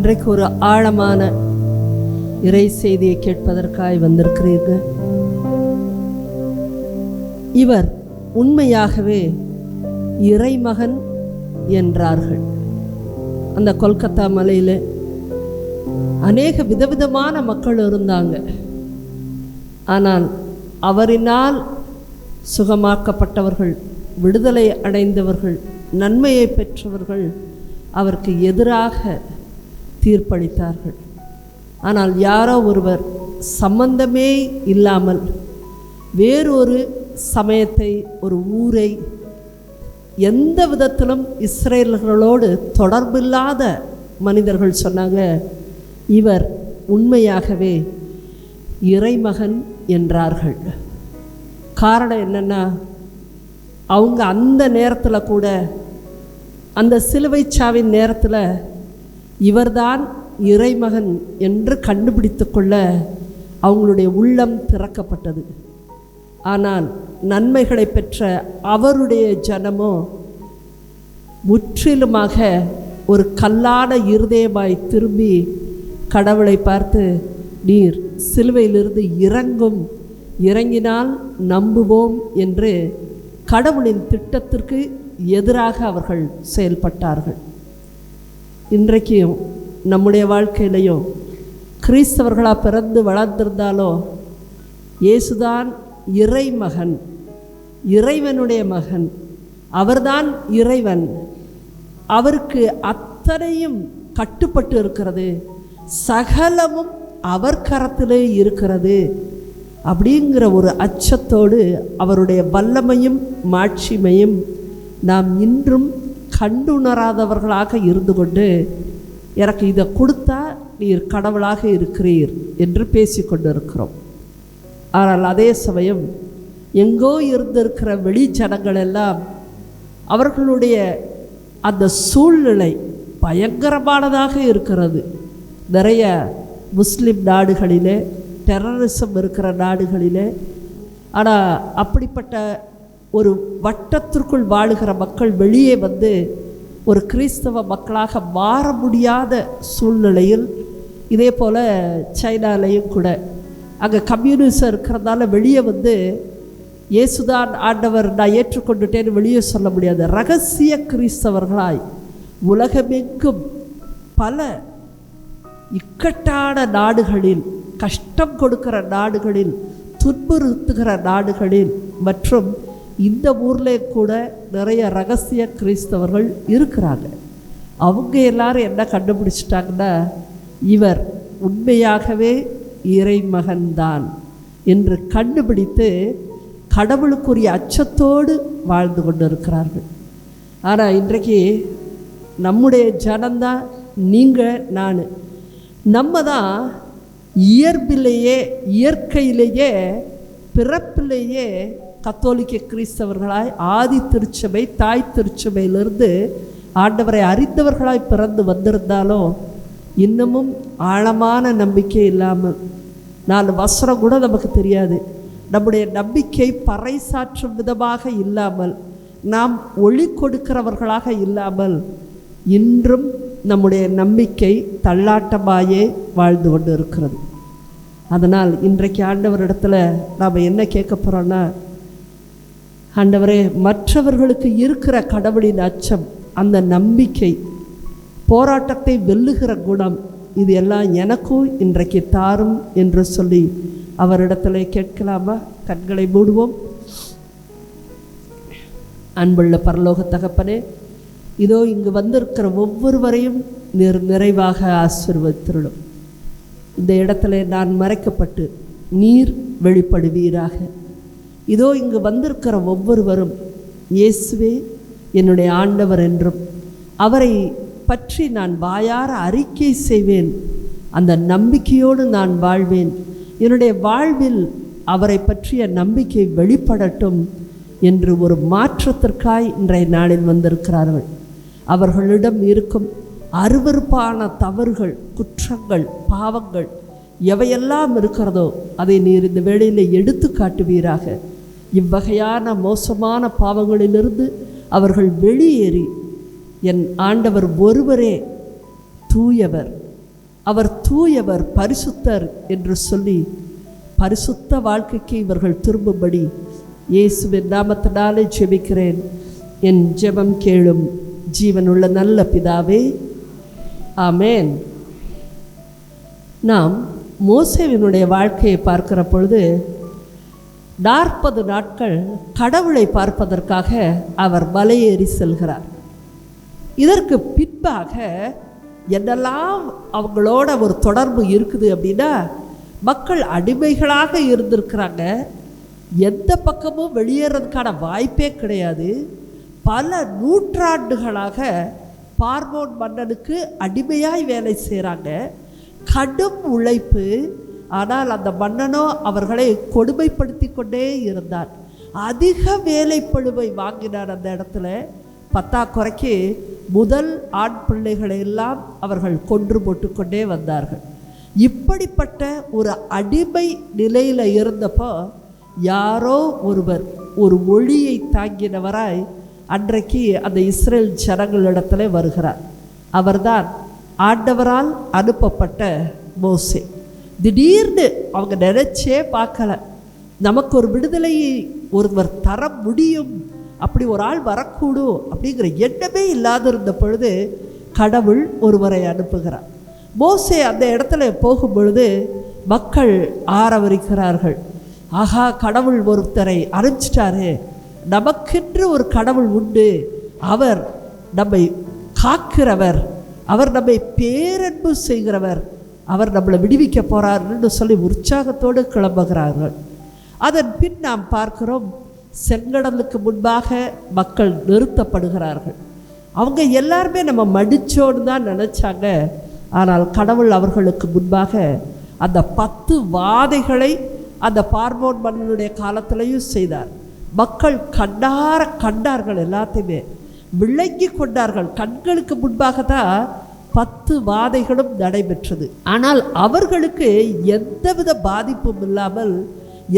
இன்றைக்கு ஒரு ஆழமான இறை செய்தியை கேட்பதற்காய் வந்திருக்கிறீர்கள். இவர் உண்மையாகவே இறைமகன் என்றார்கள். அந்த கொல்கத்தா மலையில் அநேக விதவிதமான மக்கள் இருந்தாங்க. ஆனால் அவரினால் சுகமாக்கப்பட்டவர்கள், விடுதலை அடைந்தவர்கள், நன்மையை பெற்றவர்கள் அவருக்கு எதிராக தீர்ப்பளித்தார்கள். ஆனால் யாரோ ஒருவர் சம்பந்தமே இல்லாமல் வேறொரு சமயத்தை, ஒரு ஊரை, எந்த விதத்திலும் இஸ்ரேலர்களோடு தொடர்பில்லாத மனிதர்கள் சொன்னாங்க, இவர் உண்மையாகவே இறைமகன் என்றார்கள். காரணம் என்னென்னா, அவங்க அந்த நேரத்தில் கூட, அந்த சிலுவை சாவின் நேரத்தில் இவர்தான் இறைமகன் என்று கண்டுபிடித்து கொள்ள அவங்களுடைய உள்ளம் திறக்கப்பட்டது. ஆனால் நன்மைகளை பெற்ற அவருடைய ஜனமோ முற்றிலுமாக ஒரு கல்லான இருதயமாய் திரும்பி கடவுளை பார்த்து, நீர் சிலுவையிலிருந்து இறங்கினால் நம்புவோம் என்று கடவுளின் திட்டத்திற்கு எதிராக அவர்கள் செயல்பட்டார்கள். இன்றைக்கும் நம்முடைய வாழ்க்கையிலையும் கிறிஸ்தவர்களாக பிறந்து வளர்ந்திருந்தாலோ, இயேசுதான் இறைமகன், இறைவனுடைய மகன், அவர்தான் இறைவன், அவருக்கு அத்தனையும் கட்டுப்பட்டு இருக்கிறது, சகலமும் அவர் கரத்திலே இருக்கிறது அப்படிங்கிற ஒரு அச்சத்தோடு அவருடைய வல்லமையும் மாட்சிமையும் நாம் இன்றும் கண்டுணராதவர்களாக இருந்து கொண்டு, எனக்கு இதை கொடுத்தா நீர் கடவுளாக இருக்கிறீர் என்று பேசிக்கொண்டு இருக்கிறோம். ஆனால் அதே சமயம் எங்கோ இருந்திருக்கிற வெளி ஜனங்கள் எல்லாம் அவர்களுடைய அந்த சூழ்நிலை பயங்கரமானதாக இருக்கிறது. நிறைய முஸ்லிம் நாடுகளிலே, டெரரிசம் இருக்கிற நாடுகளிலே, ஆனால் அப்படிப்பட்ட ஒரு வட்டத்திற்குள் வாழுகிற மக்கள் வெளியே வந்து ஒரு கிறிஸ்தவ மக்களாக மாற முடியாத சூழ்நிலையில், இதே போல் சைனாலையும் கூட அங்கே கம்யூனிசம் இருக்கிறதால வெளியே வந்து இயேசுதான் ஆண்டவர், நான் ஏற்றுக்கொண்டுட்டேன்னு வெளியே சொல்ல முடியாது. ரகசிய கிறிஸ்தவர்களாய் உலகமெங்கும் பல இக்கட்டான நாடுகளில், கஷ்டம் கொடுக்கிற நாடுகளில், துன்புறுத்துகிற நாடுகளில் மற்றும் இந்த ஊரில் கூட நிறைய ரகசிய கிறிஸ்தவர்கள் இருக்கிறாங்க. அவங்க எல்லாரும் என்ன கண்டுபிடிச்சிட்டாங்கன்னா, இவர் உண்மையாகவே இறைமகன்தான் என்று கண்டுபிடித்து கடவுளுக்குரிய அச்சத்தோடு வாழ்ந்து கொண்டு இருக்கிறார்கள். ஆனால் இன்றைக்கு நம்முடைய ஜனந்தான், நீங்கள் நான், நம்ம தான் இயற்பிலேயே, இயற்கையிலேயே, பிறப்பிலேயே கத்தோலிக்க கிறிஸ்தவர்களாய் ஆதி திருச்சபை, தாய் திருச்சபையிலிருந்து ஆண்டவரை அறிந்தவர்களாய் பிறந்து வந்திருந்தாலும் இன்னமும் ஆழமான நம்பிக்கை இல்லாமல், 4 வசனம் கூட நமக்கு தெரியாது, நம்முடைய நம்பிக்கை பறைசாற்றும் விதமாக இல்லாமல், நாம் ஒளி கொடுக்கிறவர்களாக இல்லாமல் இன்றும் நம்முடைய நம்பிக்கை தள்ளாட்டமாயே வாழ்ந்து கொண்டு இருக்கிறது. அதனால் இன்றைக்கு ஆண்டவரிடத்தில் நாம் என்ன கேட்க போகிறோன்னா, ஆண்டவரே, மற்றவர்களுக்கு இருக்கிற கடவுளின் அச்சம், அந்த நம்பிக்கை, போராட்டத்தை வெல்லுகிற குணம், இது எல்லாம் எனக்கும் இன்றைக்கு தாரும் என்று சொல்லி அவரிடத்தில் கேட்கலாமா? கண்களை மூடுவோம். அன்புள்ள பரலோக தகப்பனே, இதோ இங்கு வந்திருக்கிற ஒவ்வொருவரையும் நிறைவாக ஆசீர்வதித்திருளும். இந்த இடத்துல நான் மறைக்கப்பட்டு நீர் வெளிப்படுவீராக. இதோ இங்கு வந்திருக்கிற ஒவ்வொருவரும் இயேசுவே என்னுடைய ஆண்டவர் என்றும், அவரை பற்றி நான் வாயார அறிக்கை செய்வேன், அந்த நம்பிக்கையோடு நான் வாழ்வேன், என்னுடைய வாழ்வில் அவரை பற்றிய நம்பிக்கை வெளிப்படட்டும் என்று ஒரு மாற்றத்திற்காய் இன்றைய நாளில் வந்திருக்கிறார்கள். அவர்களிடம் இருக்கும் அருவருப்பான தவறுகள், குற்றங்கள், பாவங்கள் எவையெல்லாம் இருக்கிறதோ அதை நீர் இந்த வேளையில் எடுத்து காட்டுவீராக. இவ்வகையான மோசமான பாவங்களிலிருந்து அவர்கள் வெளியேறி, என் ஆண்டவர் ஒருவரே தூயவர், அவர் தூயவர், பரிசுத்தர் என்று சொல்லி பரிசுத்த வாழ்க்கைக்கு இவர்கள் திரும்பும்படி இயேசுவின் நாமத்தினாலே ஜெபிக்கிறேன். என் ஜெபம் கேளும் ஜீவனுள்ள நல்ல பிதாவே, ஆமேன். நாம் மோசேவினுடைய வாழ்க்கையை பார்க்கிற பொழுது 40 நாட்கள் கடவுளை பார்ப்பதற்காக அவர் மலையேறி செல்கிறார். இதற்கு பின்பாக என்னெல்லாம் அவங்களோட ஒரு தொடர்பு இருக்குது அப்படின்னா, மக்கள் அடிமைகளாக இருந்திருக்கிறாங்க. எந்த பக்கமும் வெளியேறதுக்கான வாய்ப்பே கிடையாது. பல நூற்றாண்டுகளாக பார்வோன் மன்னனுக்கு அடிமையாய் வேலை செய்கிறாங்க. கடும் உழைப்பு. ஆனால் அந்த மன்னனோ அவர்களை கொடுமைப்படுத்தி கொண்டே இருந்தார். அதிக வேலைப்பழுவை வாங்கினார். அந்த இடத்துல பத்தாக்குறைக்கு முதல் ஆண் பிள்ளைகளை எல்லாம் அவர்கள் கொன்று போட்டுக்கொண்டே வந்தார்கள். இப்படிப்பட்ட ஒரு அடிமை நிலையில் இருந்தப்போ யாரோ ஒருவர் ஒரு ஒளியை தாங்கினவராய் அன்றைக்கு அந்த இஸ்ரேல் ஜனங்களிடத்துல வருகிறார். அவர்தான் ஆண்டவரால் அனுப்பப்பட்ட மோசே. திடீர்னு அவங்க நினைச்சே பார்க்கல, நமக்கு ஒரு விடுதலையை ஒருவர் தர முடியும், அப்படி ஒரு ஆள் வரக்கூடும் அப்படிங்கிற எண்ணமே இல்லாத இருந்த பொழுது கடவுள் ஒருவரை அனுப்புகிறார். மோசே அந்த இடத்துல போகும் பொழுது மக்கள் ஆரவரிக்கிறார்கள். ஆகா, கடவுள் ஒருத்தரை அனுப்பிச்சிட்டாரு, நமக்கென்று ஒரு கடவுள் உண்டு, அவர் நம்மை காக்கிறவர், அவர் நம்மை பேரன்பு செய்கிறவர், அவர் நம்மளை விடுவிக்க போகிறார்னு சொல்லி உற்சாகத்தோடு கிளம்புகிறார்கள். அதன் பின் நாம் பார்க்கிறோம், செங்கடலுக்கு முன்பாக மக்கள் நிறுத்தப்படுகிறார்கள். அவங்க எல்லாருமே நம்ம மடிச்சோன்னு தான் நினச்சாங்க. ஆனால் கடவுள் அவர்களுக்கு முன்பாக அந்த 10 வாதைகளை அந்த பார்வோன் மன்னனுடைய காலத்திலையும் செய்தார். மக்கள் கண்டார்கள், எல்லாத்தையுமே விளங்கி கொண்டார்கள். கண்களுக்கு முன்பாக தான் 10 வாதைகளும் நடைபெற்றது. ஆனால் அவர்களுக்கு எந்தவித பாதிப்பும் இல்லாமல்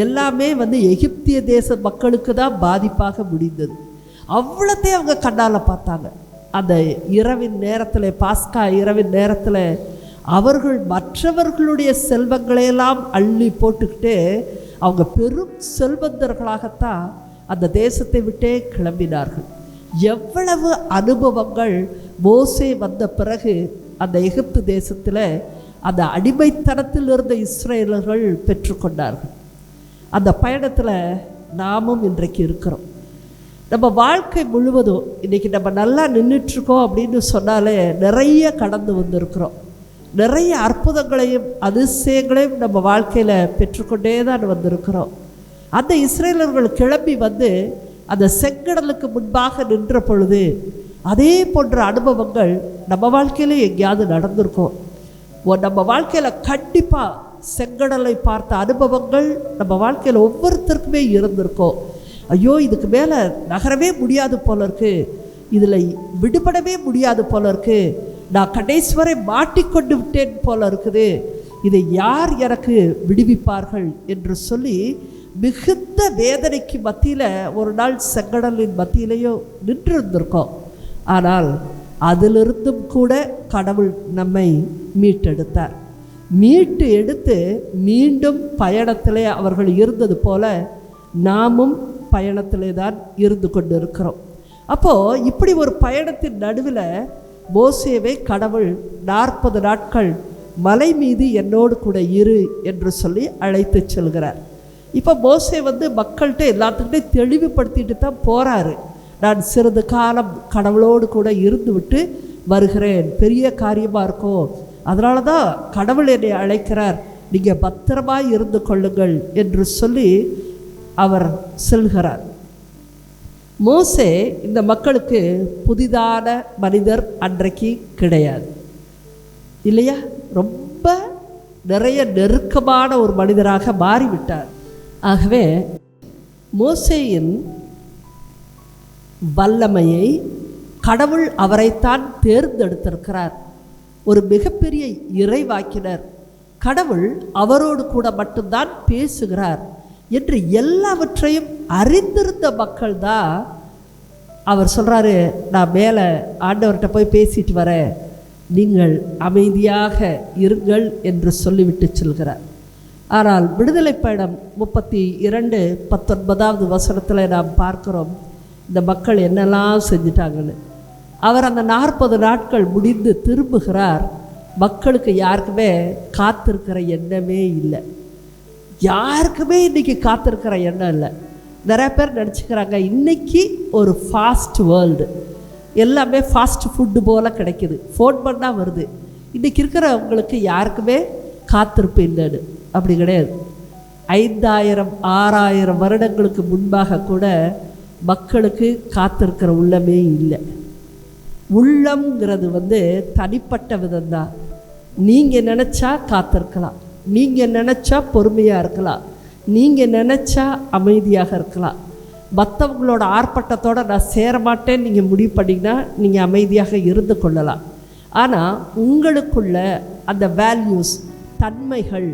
எல்லாமே எகிப்திய தேச மக்களுக்கு தான் பாதிப்பாக முடிந்தது. அவ்வளோத்தையும் அவங்க கண்ணால் பார்த்தாங்க. அந்த இரவின் நேரத்தில், பாஸ்கா இரவின் நேரத்தில் அவர்கள் மற்றவர்களுடைய செல்வங்களையெல்லாம் அள்ளி போட்டுக்கிட்டு அவங்க பெரும் செல்வந்தர்களாகத்தான் அந்த தேசத்தை விட்டே கிளம்பினார்கள். எவ்வளவு அனுபவங்கள் மோசே வந்த பிறகு அந்த எகிப்து தேசத்தில் அந்த அடிமைத்தனத்தில் இருந்த இஸ்ரேலர்கள் பெற்றுக்கொண்டார்கள். அந்த பயணத்தில் நாமும் இன்றைக்கு இருக்கிறோம். நம்ம வாழ்க்கை முழுவதும் இன்றைக்கி நம்ம நல்லா நின்றுட்டுருக்கோம் அப்படின்னு சொன்னாலே நிறைய கடந்து வந்திருக்கிறோம். நிறைய அற்புதங்களையும் அதிசயங்களையும் நம்ம வாழ்க்கையில் பெற்றுக்கொண்டே தான் வந்திருக்கிறோம். அந்த இஸ்ரேலர்கள் கிளம்பி அந்த செங்கடலுக்கு முன்பாக நின்ற பொழுது அதே போன்ற அனுபவங்கள் நம்ம வாழ்க்கையில எங்கேயாவது நடந்திருக்கும். நம்ம வாழ்க்கையில் கண்டிப்பாக செங்கடலை பார்த்த அனுபவங்கள் நம்ம வாழ்க்கையில் ஒவ்வொருத்தருக்குமே இருந்திருக்கும். ஐயோ, இதுக்கு மேலே நகரவே முடியாது போல இருக்குது, இதில் விடுபடவே முடியாது போல இருக்குது, நான் கடைசி வரை மாட்டிக்கொண்டு விட்டேன் போல இருக்குது, இதை யார் எனக்கு விடுவிப்பார்கள் என்று சொல்லி மிகுந்த வேதனைக்கு மத்தியில் ஒரு நாள் செங்கடலின் மத்தியிலேயோ நின்று இருந்திருக்கோம். ஆனால் அதிலிருந்தும் கூட கடவுள் நம்மை மீட்டெடுத்தார். மீட்டு எடுத்து மீண்டும் பயணத்திலே அவர்கள் இருந்தது போல நாமும் பயணத்திலே தான் இருந்து கொண்டு இருக்கிறோம். அப்போது இப்படி ஒரு பயணத்தின் நடுவில் மோசேவை கடவுள் 40 நாட்கள் மலை மீது என்னோடு கூட இரு என்று சொல்லி அழைத்து செல்கிறார். இப்போ மோசே மக்கள்கிட்ட எல்லாத்துக்கிட்டே தெளிவுபடுத்திட்டு தான் போகிறாரு. நான் சிறிது காலம் கடவுளோடு கூட இருந்து விட்டு வருகிறேன், பெரிய காரியமாக இருக்கும், அதனால தான் கடவுள் என்னை அழைக்கிறார், நீங்கள் பத்திரமாய் இருந்து கொள்ளுங்கள் என்று சொல்லி அவர் செல்கிறார். மோசே இந்த மக்களுக்கு புதிதான மனிதர் அன்றைக்கு கிடையாது இல்லையா? ரொம்ப நிறைய நெருக்கமான ஒரு மனிதராக மாறிவிட்டார். ஆகவே மோசேயின் வல்லமையை கடவுள் அவரைத்தான் தேர்ந்தெடுத்திருக்கிறார். ஒரு மிகப்பெரிய இறைவாக்கினர், கடவுள் அவரோடு கூட மட்டும்தான் பேசுகிறார் என்று எல்லாவற்றையும் அறிந்திருந்த மக்கள் தான் அவர் சொல்கிறாரு, நான் மேலே ஆண்டவர்கிட்ட போய் பேசிட்டு வரேன், நீங்கள் அமைதியாக இருங்கள் என்று சொல்லிவிட்டு செல்கிறார். ஆனால் விடுதலை பயணம் 32:19 வசனத்தில் நாம் பார்க்கிறோம் இந்த மக்கள் என்னெல்லாம் செஞ்சிட்டாங்கன்னு. அவர் அந்த 40 நாட்கள் முடிந்து திரும்புகிறார். மக்களுக்கு யாருக்குமே காத்திருக்கிற எண்ணமே இல்லை. யாருக்குமே இன்றைக்கி காத்திருக்கிற எண்ணம் இல்லை. நிறைய பேர் நினச்சிக்கிறாங்க இன்றைக்கி ஒரு ஃபாஸ்ட் வேர்ல்டு, எல்லாமே ஃபாஸ்ட் ஃபுட்டு போல் கிடைக்கிது, ஃபோன் பண்ணால் வருது. இன்றைக்கி இருக்கிறவங்களுக்கு யாருக்குமே காத்திருப்பு இல்லைன்னு. அப்படி கிடையாது. 5000-6000 வருடங்களுக்கு முன்பாக கூட மக்களுக்கு காத்திருக்கிற உள்ளமே இல்லை. உள்ளம்ங்கிறது தனிப்பட்ட விதம்தான். நீங்கள் நினச்சா காத்திருக்கலாம், நீங்கள் நினச்சா பொறுமையாக இருக்கலாம், நீங்கள் நினச்சா அமைதியாக இருக்கலாம். மற்றவங்களோட ஆர்ப்பாட்டத்தோடு நான் சேரமாட்டேன்னு நீங்கள் முடிவு பண்ணிங்கன்னா நீங்கள் அமைதியாக இருந்து கொள்ளலாம். ஆனால் உங்களுக்குள்ள அந்த வேல்யூஸ், தன்மைகள்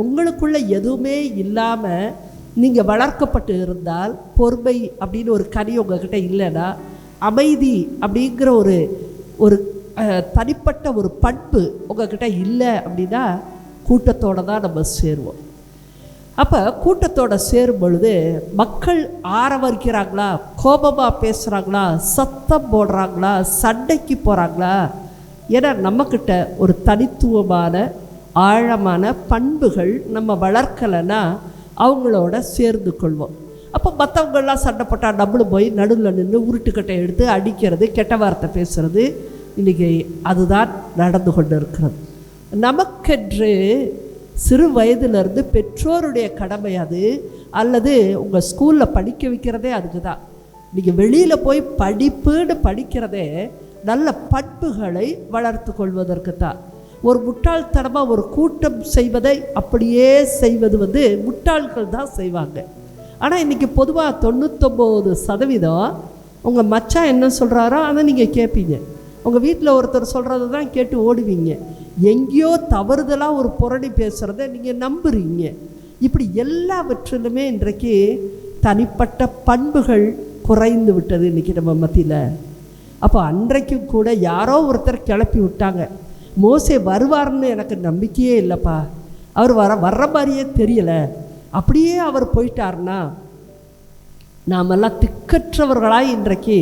உங்களுக்குள்ள எதுவுமே இல்லாமல் நீங்கள் வளர்க்கப்பட்டு இருந்தால், பொறுமை அப்படின்னு ஒரு கனி உங்கள்கிட்ட இல்லைன்னா, அமைதி அப்படிங்கிற ஒரு தனிப்பட்ட ஒரு பண்பு உங்கள்கிட்ட இல்லை அப்படின்னா கூட்டத்தோடு தான் நம்ம சேருவோம். அப்போ கூட்டத்தோடு சேரும் பொழுது மக்கள் ஆரவரிக்கிறாங்களா, கோபமாக பேசுகிறாங்களா, சத்தம் போடுறாங்களா, சண்டைக்கு போகிறாங்களா? ஏன்னா நம்மக்கிட்ட ஒரு தனித்துவமான ஆழமான பண்புகள் நம்ம வளர்க்கலைன்னா அவங்களோட சேர்ந்து கொள்வோம். அப்போ மற்றவங்களாம் சண்டை போட்டால் நம்மளும் போய் நடுவில் நின்று உருட்டுக்கட்டை எடுத்து அடிக்கிறது, கெட்ட வார்த்தை பேசுகிறது, இன்றைக்கி அதுதான் நடந்து கொண்டு இருக்கிறது. நமக்கென்று சிறு வயதிலிருந்து பெற்றோருடைய கடமை அது, அல்லது உங்கள் ஸ்கூலில் படிக்க வைக்கிறதே அதுக்கு தான். நீங்கள் வெளியில் போய் படிப்புன்னு படிக்கிறதே நல்ல பண்புகளை வளர்த்து கொள்வதற்கு தான். ஒரு முட்டாள்தனமாக ஒரு கூட்டம் செய்வதை அப்படியே செய்வது முட்டாள்கள் தான் செய்வாங்க. ஆனால் இன்றைக்கி பொதுவாக 99% உங்கள் மச்சான் என்ன சொல்கிறாரோ அதை நீங்கள் கேட்பீங்க. உங்கள் வீட்டில் ஒருத்தர் சொல்கிறது தான் கேட்டு ஓடுவீங்க. எங்கேயோ தவறுதலாக ஒரு புரணி பேசுகிறத நீங்கள் நம்புறீங்க. இப்படி எல்லாவற்றிலுமே இன்றைக்கு தனிப்பட்ட பண்புகள் குறைந்து விட்டது இன்றைக்கி நம்ம மத்தியில். அப்போ அன்றைக்கும் கூட யாரோ ஒருத்தர் கிளப்பி விட்டாங்க, மோசே வருவார்னு எனக்கு நம்பிக்கையே இல்லைப்பா, அவர் வர்ற மாதிரியே தெரியலை, அப்படியே அவர் போயிட்டார்னா நாமெல்லாம் திக்கற்றவர்களாய் இன்றைக்கு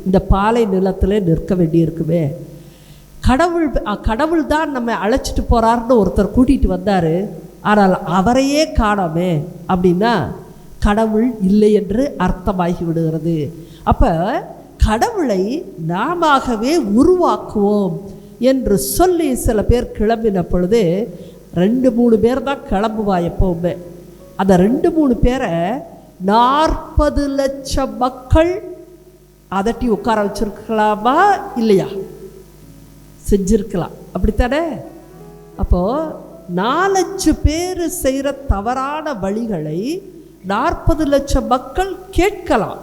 இந்த பாலை நிலத்தில் நிற்க வேண்டியிருக்குமே. கடவுள் தான் நம்ம அழைச்சிட்டு போகிறார்னு ஒருத்தர் கூட்டிகிட்டு வந்தார், ஆனால் அவரையே காணோமே அப்படின்னா கடவுள் இல்லை என்று அர்த்தமாகி விடுகிறது. அப்போ கடவுளை நாமவே உருவாக்குவோம் என்று சொல்லி சில பேர் கிளம்பின பொழுது 2-3 பேர் தான் கிளம்புவா எப்போவுமே. அந்த 2-3 பேரை 40 லட்சம் மக்கள் அதட்டி உட்கார வச்சுருக்கலாமா இல்லையா? செஞ்சுருக்கலாம், அப்படித்தானே? அப்போது 4-5 பேர் செய்கிற தவறான வழிகளை 40 லட்சம் மக்கள் கேட்கலாம்,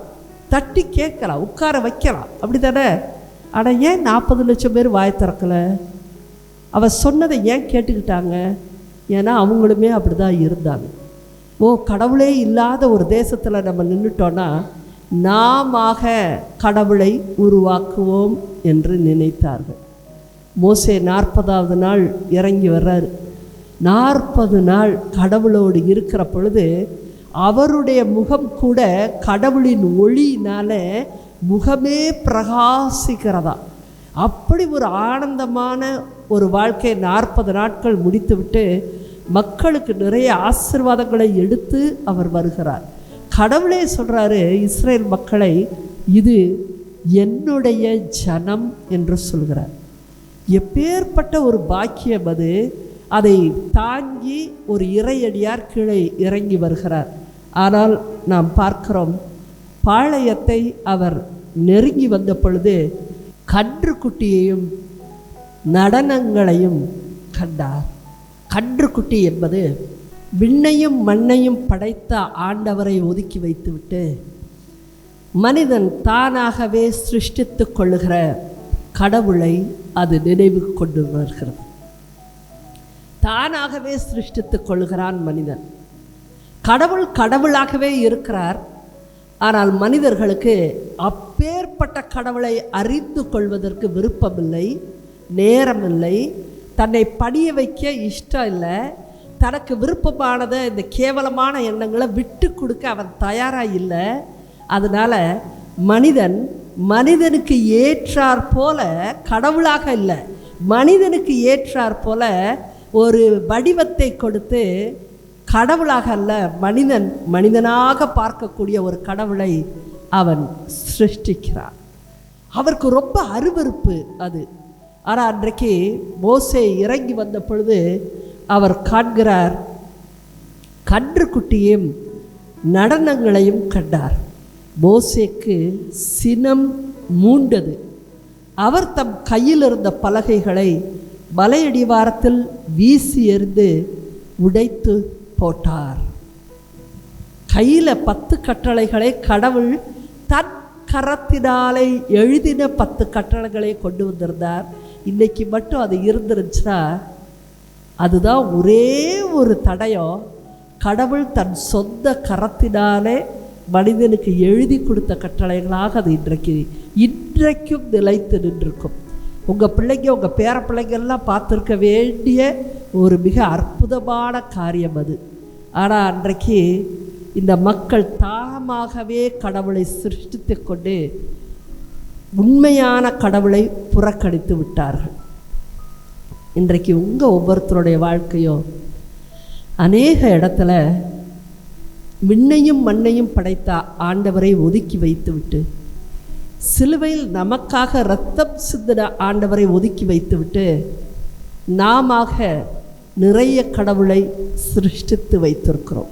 தட்டி கேட்கலாம், உட்கார வைக்கலாம், அப்படி தானே? ஆனால் ஏன் 40 லட்சம் பேர் வாய் திறக்கலை? அவள் சொன்னதை ஏன் கேட்டுக்கிட்டாங்க? ஏன்னா அவங்களுமே அப்படி தான் இருந்தாங்க. கடவுளே இல்லாத ஒரு தேசத்தில் நம்ம நின்றுட்டோன்னா நாம கடவுளை உருவாக்குவோம் என்று நினைத்தார்கள். மோசே 40வது நாள் இறங்கி வர்றாரு. 40 நாள் கடவுளோடு இருக்கிற பொழுது அவருடைய முகம் கூட கடவுளின் ஒளியினால முகமே பிரகாசிக்கிறதா. அப்படி ஒரு ஆனந்தமான ஒரு வாழ்க்கை 40 நாட்கள் முடித்துவிட்டு மக்களுக்கு நிறைய ஆசீர்வாதங்களை எடுத்து அவர் வருகிறார். கடவுளே சொல்கிறாரு இஸ்ரேல் மக்களை, இது என்னுடைய ஜனம் என்று சொல்கிறார். எப்பேற்பட்ட ஒரு பாக்கியம் அது! அதை தாங்கி ஒரு இறையடியார் கீழே இறங்கி வருகிறார். ஆனால் நாம் பார்க்கிறோம், பாளையத்தை அவர் நெருங்கி வந்த பொழுது கன்றுக்குட்டியையும் நடனங்களையும் கண்டார். கன்றுக்குட்டி என்பது விண்ணையும் மண்ணையும் படைத்த ஆண்டவரை ஒதுக்கி வைத்துவிட்டு மனிதன் தானாகவே சிருஷ்டித்து கொள்ளுகிற கடவுளை அது நினைவு கொண்டு வருகிறது. தானாகவே சிருஷ்டித்து கொள்கிறான் மனிதன். கடவுள் கடவுளாகவே இருக்கிறார். ஆனால் மனிதர்களுக்கு அப்பேற்பட்ட கடவுளை அறிந்து கொள்வதற்கு விருப்பமில்லை. நேரம் இல்லை, தன்னை பணிய வைக்க இஷ்டம் இல்லை, தனக்கு விருப்பமானதை இந்த கேவலமான எண்ணங்களை விட்டு கொடுக்க அவன் தயாராக இல்லை. அதனால் மனிதனுக்கு ஏற்றாற் போல கடவுளாக இல்லை, மனிதனுக்கு ஏற்றாற் போல ஒரு வடிவத்தை கொடுத்து கடவுளாக அல்ல, மனிதனாக பார்க்கக்கூடிய ஒரு கடவுளை அவன் சிருஷ்டிக்கிறான். அவருக்கு ரொம்ப அருவருப்பு அது. ஆனால் அன்றைக்கு மோசே இறங்கி வந்த பொழுது அவர் காண்கிறார், கன்றுக்குட்டியும் நடனங்களையும் கண்டார். மோசேக்கு சினம் மூண்டது. அவர் தம் கையில் இருந்த பலகைகளை மலையடிவாரத்தில் வீசி எறிந்து உடைத்து போட்டார். கையில் 10 கட்டளைகளை கடவுள் தன் கரத்தினாலே எழுதின 10 கட்டளைகளை கொண்டு வந்திருந்தார். இன்னைக்கு மட்டும் அது இருந்துருந்துச்சுன்னா அதுதான் ஒரே ஒரு தடயம். கடவுள் தன் சொந்த கரத்தினாலே மனிதனுக்கு எழுதி கொடுத்த கட்டளைகளாக அது இன்றைக்கும் நிலைத்து நின்றிருக்கும். உங்கள் பிள்ளைங்க, உங்கள் பேர பிள்ளைங்கள்லாம் பார்த்துருக்க வேண்டிய ஒரு மிக அற்புதமான காரியம் அது. ஆனால் அன்றைக்கு இந்த மக்கள் தாமாகவே கடவுளை சிருஷ்டித்து கொண்டு உண்மையான கடவுளை புறக்கணித்து விட்டார்கள். இன்றைக்கு உங்கள் ஒவ்வொருத்தருடைய வாழ்க்கையும் அநேக இடத்துல விண்ணையும் மண்ணையும் படைத்த ஆண்டவரை ஒதுக்கி வைத்துவிட்டு, சிலுவையில் நமக்காக இரத்தம் சிந்தின ஆண்டவரை ஒதுக்கி வைத்துவிட்டு நாமாக நிறைய கடவுளை சிருஷ்டித்து வைத்திருக்கிறோம்.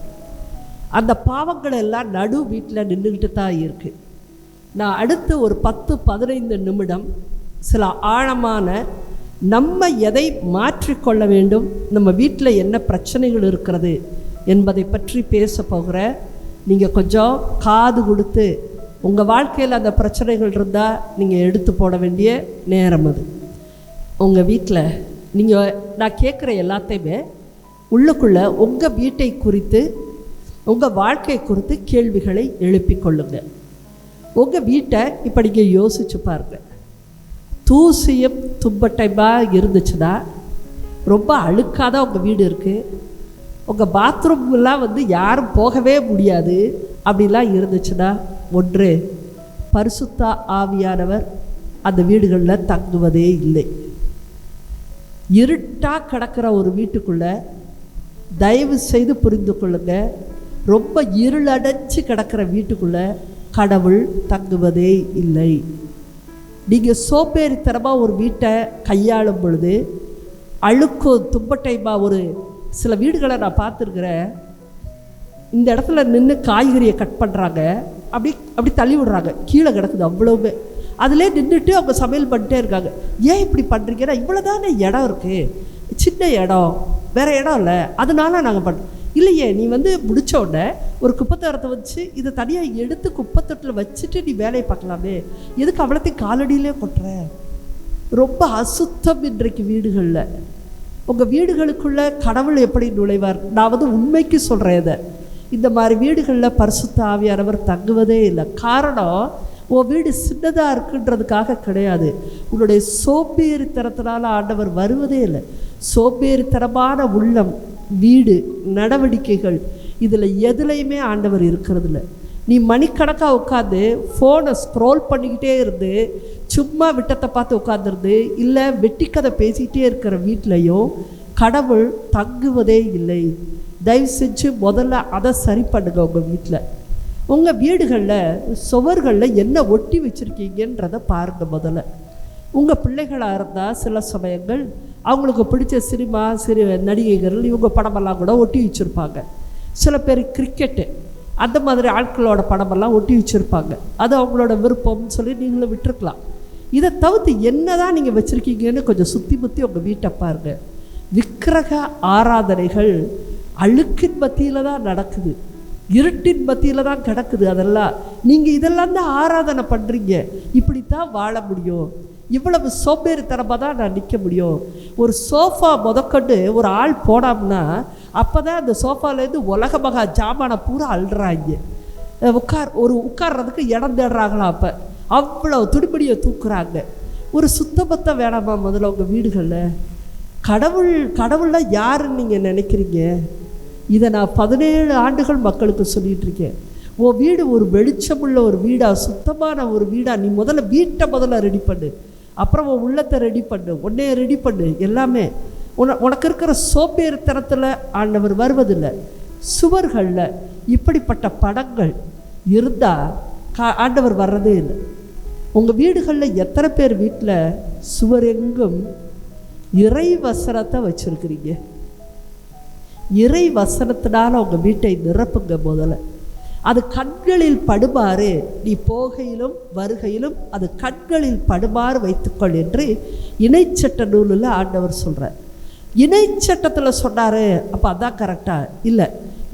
அந்த பாவங்கள் எல்லாம் நடு வீட்டில் நின்றுக்கிட்டு தான் இருக்குது. நான் அடுத்து ஒரு 10-15 நிமிடம் சில ஆழமான நம்ம எதை மாற்றிக்கொள்ள வேண்டும், நம்ம வீட்டில் என்ன பிரச்சனைகள் இருக்கிறது என்பதை பற்றி பேச போகிற. நீங்கள் கொஞ்சம் காது கொடுத்து உங்கள் வாழ்க்கையில் அந்த பிரச்சனைகள் இருந்தால் நீங்கள் எடுத்து போட வேண்டிய நேரம் அது. உங்கள் வீட்டில் நீங்கள் நான் கேட்குற எல்லாத்தையுமே உள்ளுக்குள்ளே உங்கள் வீட்டை குறித்து, உங்கள் வாழ்க்கை குறித்து கேள்விகளை எழுப்பிக் கொள்ளுங்க. உங்கள் வீட்டை இப்போ நீங்கள் யோசிச்சு பாருங்கள். தூசியும் தும்பட்டைமாக இருந்துச்சுன்னா, ரொம்ப அழுக்காதான் உங்கள் வீடு இருக்குது, உங்கள் பாத்ரூம்லாம் யாரும் போகவே முடியாது அப்படிலாம் இருந்துச்சுன்னா, ஒன்று, பரிசுத்த ஆவியானவர் அந்த வீடுகளில் தங்குவதே இல்லை. இருட்டாக கிடக்கிற ஒரு வீட்டுக்குள்ளே தயவு செய்து புரிந்து கொள்ளுங்க, ரொம்ப இருளடைச்சு கிடக்கிற வீட்டுக்குள்ளே கடவுள் தங்குவதே இல்லை. நீங்கள் சோம்பேறித்தனமாக ஒரு வீட்டை கையாளும் பொழுது அழுக்கு தும்பட்டைமா, ஒரு சில வீடுகளை நான் பார்த்துருக்குறேன், இந்த இடத்துல நின்று காய்கறியை கட் பண்ணுறாங்க, அப்படி தள்ளி விடுறாங்க, கீழே கிடக்குது அவ்வளவுமே. அதிலே நின்றுட்டு அவங்க சமையல் பண்ணிட்டே இருக்காங்க. ஏன் இப்படி பண்ணுறீங்கன்னா, இவ்வளோ தானே இடம் இருக்குது, சின்ன இடம், வேறு இடம் இல்லை, அதனால நாங்கள் பண்ணுறோம். இல்லையே, நீ முடித்த உடனே ஒரு குப்பைத்தரத்தை வச்சு இதை தனியாக எடுத்து குப்பைத்தொட்டில் வச்சுட்டு நீ வேலையை பார்க்கலாமே, எதுக்கு அவ்வளோத்தையும் காலடியிலே கொட்டுற? ரொம்ப அசுத்தம் இன்றைக்கு வீடுகளில். உங்கள் வீடுகளுக்குள்ளே கடவுள் எப்படி நுழைவார்? நான் உண்மைக்கு சொல்கிறேன். இதை இந்த மாதிரி வீடுகளில் பரிசுத்த ஆவியானவர் தங்குவதே இல்லை. காரணம், உன் வீடு சின்னதாக இருக்குன்றதுக்காக கிடையாது, உன்னுடைய சோம்பேறித்தனத்தினால ஆண்டவர் வருவதே இல்லை. சோம்பேறித்தனமான உள்ளம், வீடு, நடவடிக்கைகள், இதில் எதுலையுமே ஆண்டவர் இருக்கிறது இல்லை. நீ மணிக்கணக்காக உட்காந்து ஃபோனை ஸ்க்ரோல் பண்ணிக்கிட்டே இருந்து, சும்மா விட்டத்தை பார்த்து உட்காந்துருந்து, இல்லை வெட்டிக்கதை பேசிக்கிட்டே இருக்கிற வீட்லேயும் கடவுள் தங்குவதே இல்லை. தயவு செஞ்சு முதல்ல அதை சரி பண்ணுங்க. உங்கள் வீட்டில், உங்கள் வீடுகளில் சுவர்களில் என்ன ஒட்டி வச்சுருக்கீங்கன்றதை பாருங்கள். முதல்ல உங்கள் பிள்ளைகளாக இருந்தால் சில சமயங்கள் அவங்களுக்கு பிடிச்ச சினிமா, நடிகைகள், இவங்க படமெல்லாம் கூட ஒட்டி வச்சுருப்பாங்க. சில பேர் கிரிக்கெட்டு அந்த மாதிரி ஆட்களோட படமெல்லாம் ஒட்டி வச்சுருப்பாங்க. அது அவங்களோட விருப்பம்னு சொல்லி நீங்களும் விட்டுருக்கலாம். இதை தவிர்த்து என்ன தான் நீங்கள் வச்சுருக்கீங்கன்னு கொஞ்சம் சுற்றி முற்றி உங்கள் வீட்டை பாருங்கள். விக்கிரக ஆராதனைகள் அழுக்கின் மத்தியில் தான் நடக்குது, இருட்டின் மத்தியில் தான் கிடக்குது. அதெல்லாம் நீங்கள் இதெல்லாம் தான் ஆராதனை பண்ணுறீங்க. இப்படித்தான் வாழ முடியும், இவ்வளவு சோம்பேறித்தனமாக தான் நான் நிற்க முடியும். ஒரு சோஃபா முதற்கொண்டு ஒரு ஆள் போடாம்னா அப்போ தான் அந்த சோஃபாலேருந்து உலக மகா ஜாமானை பூரா அள்ளுறாங்க. உட்கார்றதுக்கு இடம் தேடுறாங்களா? அப்போ அவ்வளோ துணிப்படியை தூக்குறாங்க. ஒரு சுத்தபத்தம் வேணாமா முதல்ல உங்கள் வீடுகளில்? கடவுள்னா யாருன்னு நீங்கள் நினைக்கிறீங்க? இதை நான் 17 ஆண்டுகள் மக்களுக்கு சொல்லிகிட்டு இருக்கேன். உன் வீடு ஒரு வெளிச்சமுள்ள ஒரு வீடா, சுத்தமான ஒரு வீடா, நீ முதல்ல வீட்டை முதல்ல ரெடி பண்ணு, அப்புறம் உன் உள்ளத்தை ரெடி பண்ணு, உன்னைய ரெடி பண்ணு. எல்லாமே உனக்கு இருக்கிற சோம்பேறித்தனத்தில் ஆண்டவர் வருவதில்லை. சுவர்களில் இப்படிப்பட்ட படங்கள் இருந்தால் ஆண்டவர் வர்றதே இல்லை. உங்கள் வீடுகளில் எத்தனை பேர் வீட்டில் சுவர் எங்கும் இறை வசனத்தை வச்சுருக்கிறீங்க? இறை வசனத்தினால உங்கள் வீட்டை நிரப்புங்க முதல்ல. அது கண்களில் படுமாறு, நீ போகையிலும் வருகையிலும் அது கண்களில் படுமாறு வைத்துக்கொள் என்று இணைச்சட்ட நூலில் ஆண்டவர் சொல்கிறார். இணைச்சட்டத்தில் சொன்னார். அப்போ அதான் கரெக்டாக இல்லை.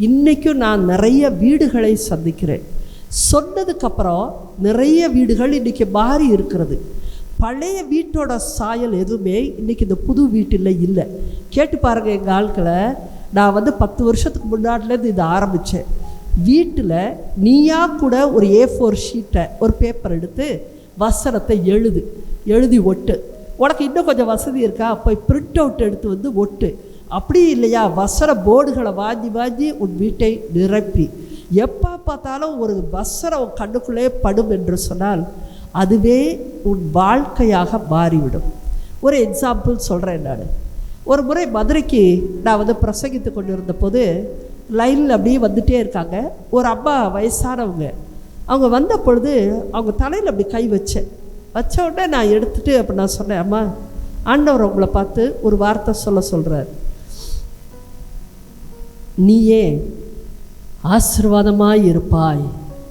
இன்றைக்கும் நான் நிறைய வீடுகளை சந்திக்கிறேன். சொன்னதுக்கப்புறம் நிறைய வீடுகள் இன்றைக்கி மாறி இருக்கிறது. பழைய வீட்டோட சாயல் எதுவுமே இன்றைக்கி இந்த புது வீட்டில் இல்லை. கேட்டு பாருங்கள் எங்கள் ஆட்களை. நான் 10 வருஷத்துக்கு முன்னாடிலேருந்து இதை ஆரம்பித்தேன். வீட்டில் நீயா கூட ஒரு A4 ஷீட்டை, ஒரு பேப்பர் எடுத்து வசனத்தை எழுதி ஒட்டு. உனக்கு இன்னும் கொஞ்சம் வசதி இருக்கா, போய் பிரிண்ட் அவுட் எடுத்து ஒட்டு. அப்படி இல்லையா, வசன போர்டுகளை வாங்கி உன் வீட்டை நிரப்பி எப்போ பார்த்தாலும் ஒரு வசனம் கண்ணுக்குள்ளே படும் என்று சொன்னால் அதுவே உன் வாழ்க்கையாக மாறிவிடும். ஒரு எக்ஸாம்பிள் சொல்கிறேன். நான் ஒரு முறை மதுரைக்கு நான் பிரசங்கித்து கொண்டு இருந்த போது லைனில் அப்படியே வந்துகிட்டே இருக்காங்க. ஒரு அம்மா வயசானவங்க. அவங்க வந்த பொழுது அவங்க தலையில் அப்படி கை வச்ச உடனே நான் எடுத்துகிட்டு அப்போ நான் சொன்னேன், அம்மா, ஆண்டவர் உங்களை பார்த்து ஒரு வார்த்தை சொல்கிறார். நீயே ஆசீர்வாதமாய் இருப்பாய்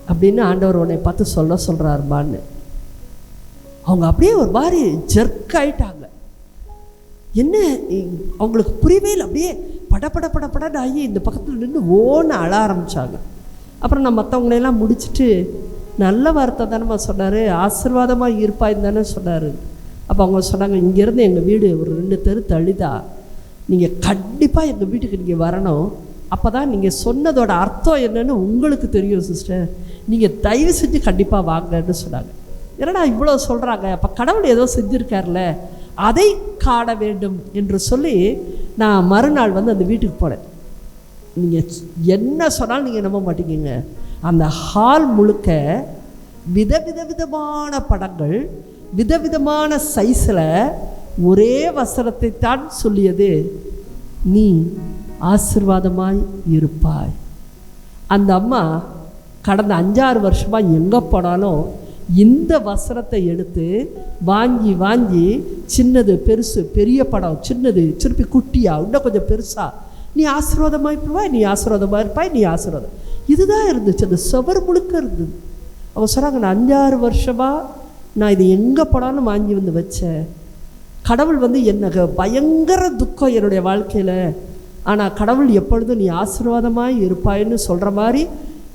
அப்படின்னு ஆண்டவர் உன்னை பார்த்து சொல்கிறாருமான்னு. அவங்க அப்படியே ஒரு மாதிரி ஜெர்க் ஆகிட்டாங்க. என்ன அவங்களுக்கு புரியவே இல்லை. அப்படியே படப்படன்னு ஆகி இந்த பக்கத்தில் நின்று ஓன்னு அழ ஆரம்பித்தாங்க. அப்புறம் நான் மற்றவங்களையெல்லாம் முடிச்சுட்டு, நல்ல வார்த்தை தானேம்மா சொன்னார், ஆசீர்வாதமாக இருப்பாயின்னு தானே சொன்னார். அப்போ அவங்க சொன்னாங்க, இங்கேருந்து எங்கள் வீடு ஒரு 2 தெரு தள்ளிதா, நீங்கள் கண்டிப்பாக எங்கள் வீட்டுக்கு நீங்கள் வரணும். அப்போ தான் நீங்கள் சொன்னதோட அர்த்தம் என்னன்னு உங்களுக்கு தெரியும் சிஸ்டர். நீங்கள் தயவு செஞ்சு கண்டிப்பாக வாங்கன்னு சொன்னாங்க. ஏன்னா இவ்வளோ சொல்கிறாங்க, அப்போ கடவுள் ஏதோ செஞ்சுருக்கார்ல, அதை காண வேண்டும் என்று சொல்லி நான் மறுநாள் அந்த வீட்டுக்கு போனேன். நீங்கள் என்ன சொன்னாலும் நீங்கள் நம்ப மாட்டீங்க. அந்த ஹால் முழுக்க விதவிதமான படங்கள், விதவிதமான சைஸில் ஒரே வசனத்தை தான் சொல்லியது, நீ ஆசீர்வாதமாய் இருப்பாய். அந்த அம்மா கடந்த 5-6 வருஷமாக எங்கே போனாலும் இந்த வசனத்தை எடுத்து வாங்கி சின்னது பெருசு, பெரிய படம், சின்னது திருப்பி குட்டியா, இன்னும் கொஞ்சம் பெருசா, நீ ஆசீர்வாதமாக இருப்பாய், நீ ஆசீர்வாதமாக இருப்பாய், நீ ஆசீர்வாதம். இதுதான் இருந்துச்சு. அந்த சுவர் முழுக்க இருந்தது. அவங்க சொன்னாங்க, நான் 5-6 வருஷமாக நான் இது எங்கே போனாலும் வாங்கி வச்சேன். கடவுள் எனக்கு பயங்கர துக்கம் என்னுடைய வாழ்க்கையில். ஆனால் கடவுள் எப்பொழுதும் நீ ஆசீர்வாதமாக இருப்பாயின்னு சொல்கிற மாதிரி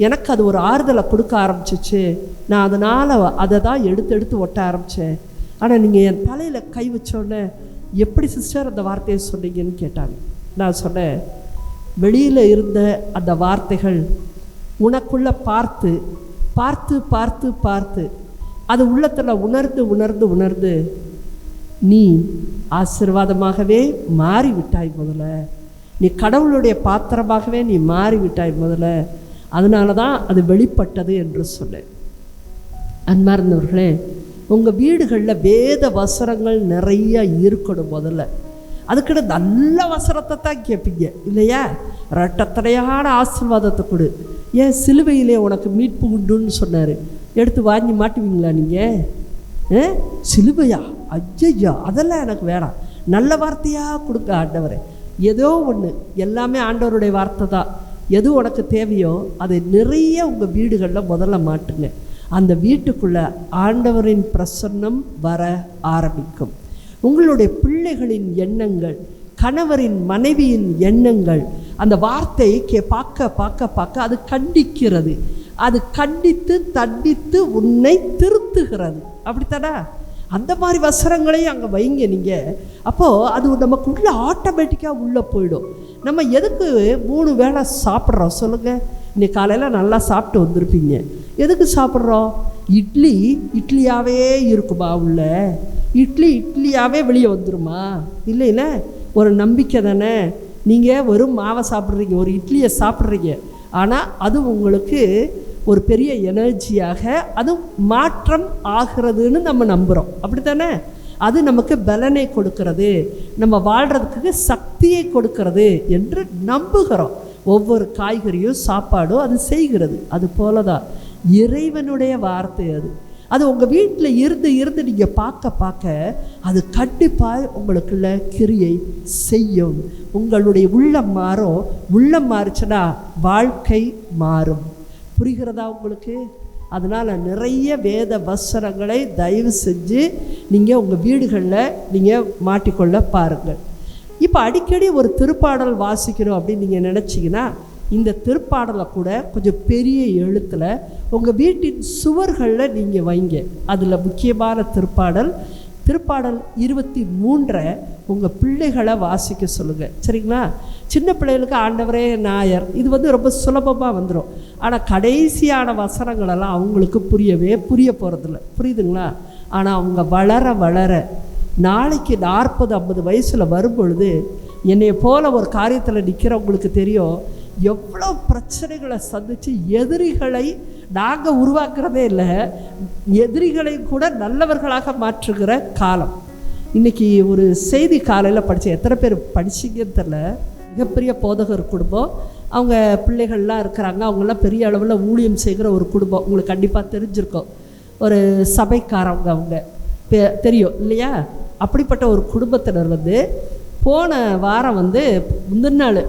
எனக்கு அது ஒரு ஆறுதலை கொடுக்க ஆரம்பிச்சிச்சு. நான் அதனால் அதை தான் எடுத்து ஒட்ட ஆரம்பித்தேன். ஆனால் நீங்கள் என் தலையில் கை வச்சோடனே எப்படி சிஸ்டர் அந்த வார்த்தையை சொன்னீங்கன்னு கேட்டாங்க. நான் சொன்னேன், வெளியில் இருந்த அந்த வார்த்தைகள் உனக்குள்ளே பார்த்து பார்த்து பார்த்து பார்த்து அது உள்ளத்தில் உணர்ந்து நீ ஆசீர்வாதமாகவே மாறிவிட்டாய். முதல்ல நீ கடவுளுடைய பாத்திரமாகவே நீ மாறிவிட்டாய் முதல்ல. அதனால தான் அது வெளிப்பட்டது என்று சொன்னேன். அன்பார்ந்தவர்களே, உங்கள் வீடுகளில் வேத வசனங்கள் நிறைய இருக்கணும். முதல்ல அதுக்கிட்ட நல்ல வசனத்தை தான் கேட்பீங்க இல்லையா? ரெட்டத்தனையான ஆசீர்வாதத்தை கொடு. ஏன் சிலுவையிலே உனக்கு மீட்பு உண்டுன்னு சொன்னார், எடுத்து வாங்கி மாட்டுவீங்களா நீங்கள்? சிலுவையா? ஐயா, அதெல்லாம் எனக்கு வேணாம். நல்ல வார்த்தையாக கொடுங்க ஆண்டவரே. ஏதோ ஒன்று, எல்லாமே ஆண்டவருடைய வார்த்தை தான். எது உனக்கு தேவையோ அதை நிறைய உங்கள் வீடுகளில் முதல்ல மாட்டுங்க. அந்த வீட்டுக்குள்ளே ஆண்டவரின் பிரசன்னம் வர ஆரம்பிக்கும். உங்களுடைய பிள்ளைகளின் எண்ணங்கள், கணவரின் மனைவியின் எண்ணங்கள், அந்த வார்த்தை பார்க்க அது கண்டிக்கிறது. அது கண்டித்து தண்டித்து உன்னை திருத்துகிறது. அப்படித்தானே? அந்த மாதிரி வசனங்களையும் அங்கே வைங்க நீங்கள். அப்போது அது நமக்குள்ளே ஆட்டோமேட்டிக்காக உள்ளே போயிடும். நம்ம எதுக்கு 3 வேளை சாப்பிட்றோம் சொல்லுங்கள்? இன்னைக்கு காலையில் நல்லா சாப்பிட்டு வந்திருப்பீங்க. எதுக்கு சாப்பிட்றோம்? இட்லியாகவே இருக்குமா உள்ள? இட்லியாகவே வெளியே வந்துடுமா? இல்லைல்ல, ஒரு நம்பிக்கை தானே. நீங்கள் வெறும் மாவை சாப்பிட்றீங்க, ஒரு இட்லியை சாப்பிட்றீங்க, ஆனால் அது உங்களுக்கு ஒரு பெரிய எனர்ஜியாக அது மாற்றம் ஆகிறதுன்னு நம்ம நம்புகிறோம். அப்படி தானே? அது நமக்கு பலனை கொடுக்கிறது, நம்ம வாழ்கிறதுக்கு சக்தியை கொடுக்கிறது என்று நம்புகிறோம். ஒவ்வொரு காய்கறியும் சாப்பாடும் அது செய்கிறது. அது போல தான் இறைவனுடைய வார்த்தை. அது உங்கள் வீட்டில் இருந்து நீங்கள் பார்க்க அது கண்டிப்பாக உங்களுக்குள்ள கிரியை செய்யும். உங்களுடைய உள்ளம் மாறும். உள்ளம் மாறுச்சுன்னா வாழ்க்கை மாறும். புரிகிறதா உங்களுக்கு? அதனால் நிறைய வேத வசனங்களை தயவு செஞ்சு நீங்கள் உங்கள் வீடுகளில் நீங்கள் மாட்டிக்கொள்ள பாருங்கள். இப்போ அடிக்கடி ஒரு திருப்பாடல் வாசிக்கணும் அப்படின்னு நீங்கள் நினச்சிங்கன்னா இந்த திருப்பாடலை கூட கொஞ்சம் பெரிய எழுத்தில் உங்கள் வீட்டின் சுவர்களில் நீங்கள் வைங்க. அதில் முக்கியமான திருப்பாடல் 23 உங்கள் பிள்ளைகளை வாசிக்க சொல்லுங்கள். சரிங்களா? சின்ன பிள்ளைகளுக்கு ஆண்டவரே நாயர் இது ரொம்ப சுலபமாக வந்துடும். ஆனால் கடைசியான வசனங்களெல்லாம் அவங்களுக்கு புரிய போகிறதில்ல. புரியுதுங்களா? ஆனால் அவங்க வளர நாளைக்கு 40-50 வயசில் வரும்பொழுது என்னை போல் ஒரு காரியத்தில் நிற்கிறவங்களுக்கு தெரியும் எவ்வளோ பிரச்சனைகளை சந்தித்து எதிரிகளை நாங்கள் உருவாக்குறதே இல்லை, எதிரிகளை கூட நல்லவர்களாக மாற்றுகிற காலம். இன்றைக்கி ஒரு செய்தி காலையில் படித்தேன். எத்தனை பேர் படிச்சிங்கன்னு தெரில. மிகப்பெரிய போதகர் குடும்பம், அவங்க பிள்ளைகள்லாம் இருக்கிறாங்க. அவங்களாம் பெரிய அளவில் ஊழியம் செய்கிற ஒரு குடும்பம். உங்களுக்கு கண்டிப்பாக தெரிஞ்சிருக்கும். ஒரு சபைக்காரவங்க அவங்க தெரியும் இல்லையா? அப்படிப்பட்ட ஒரு குடும்பத்தினர் போன வாரம் முந்தின நாள்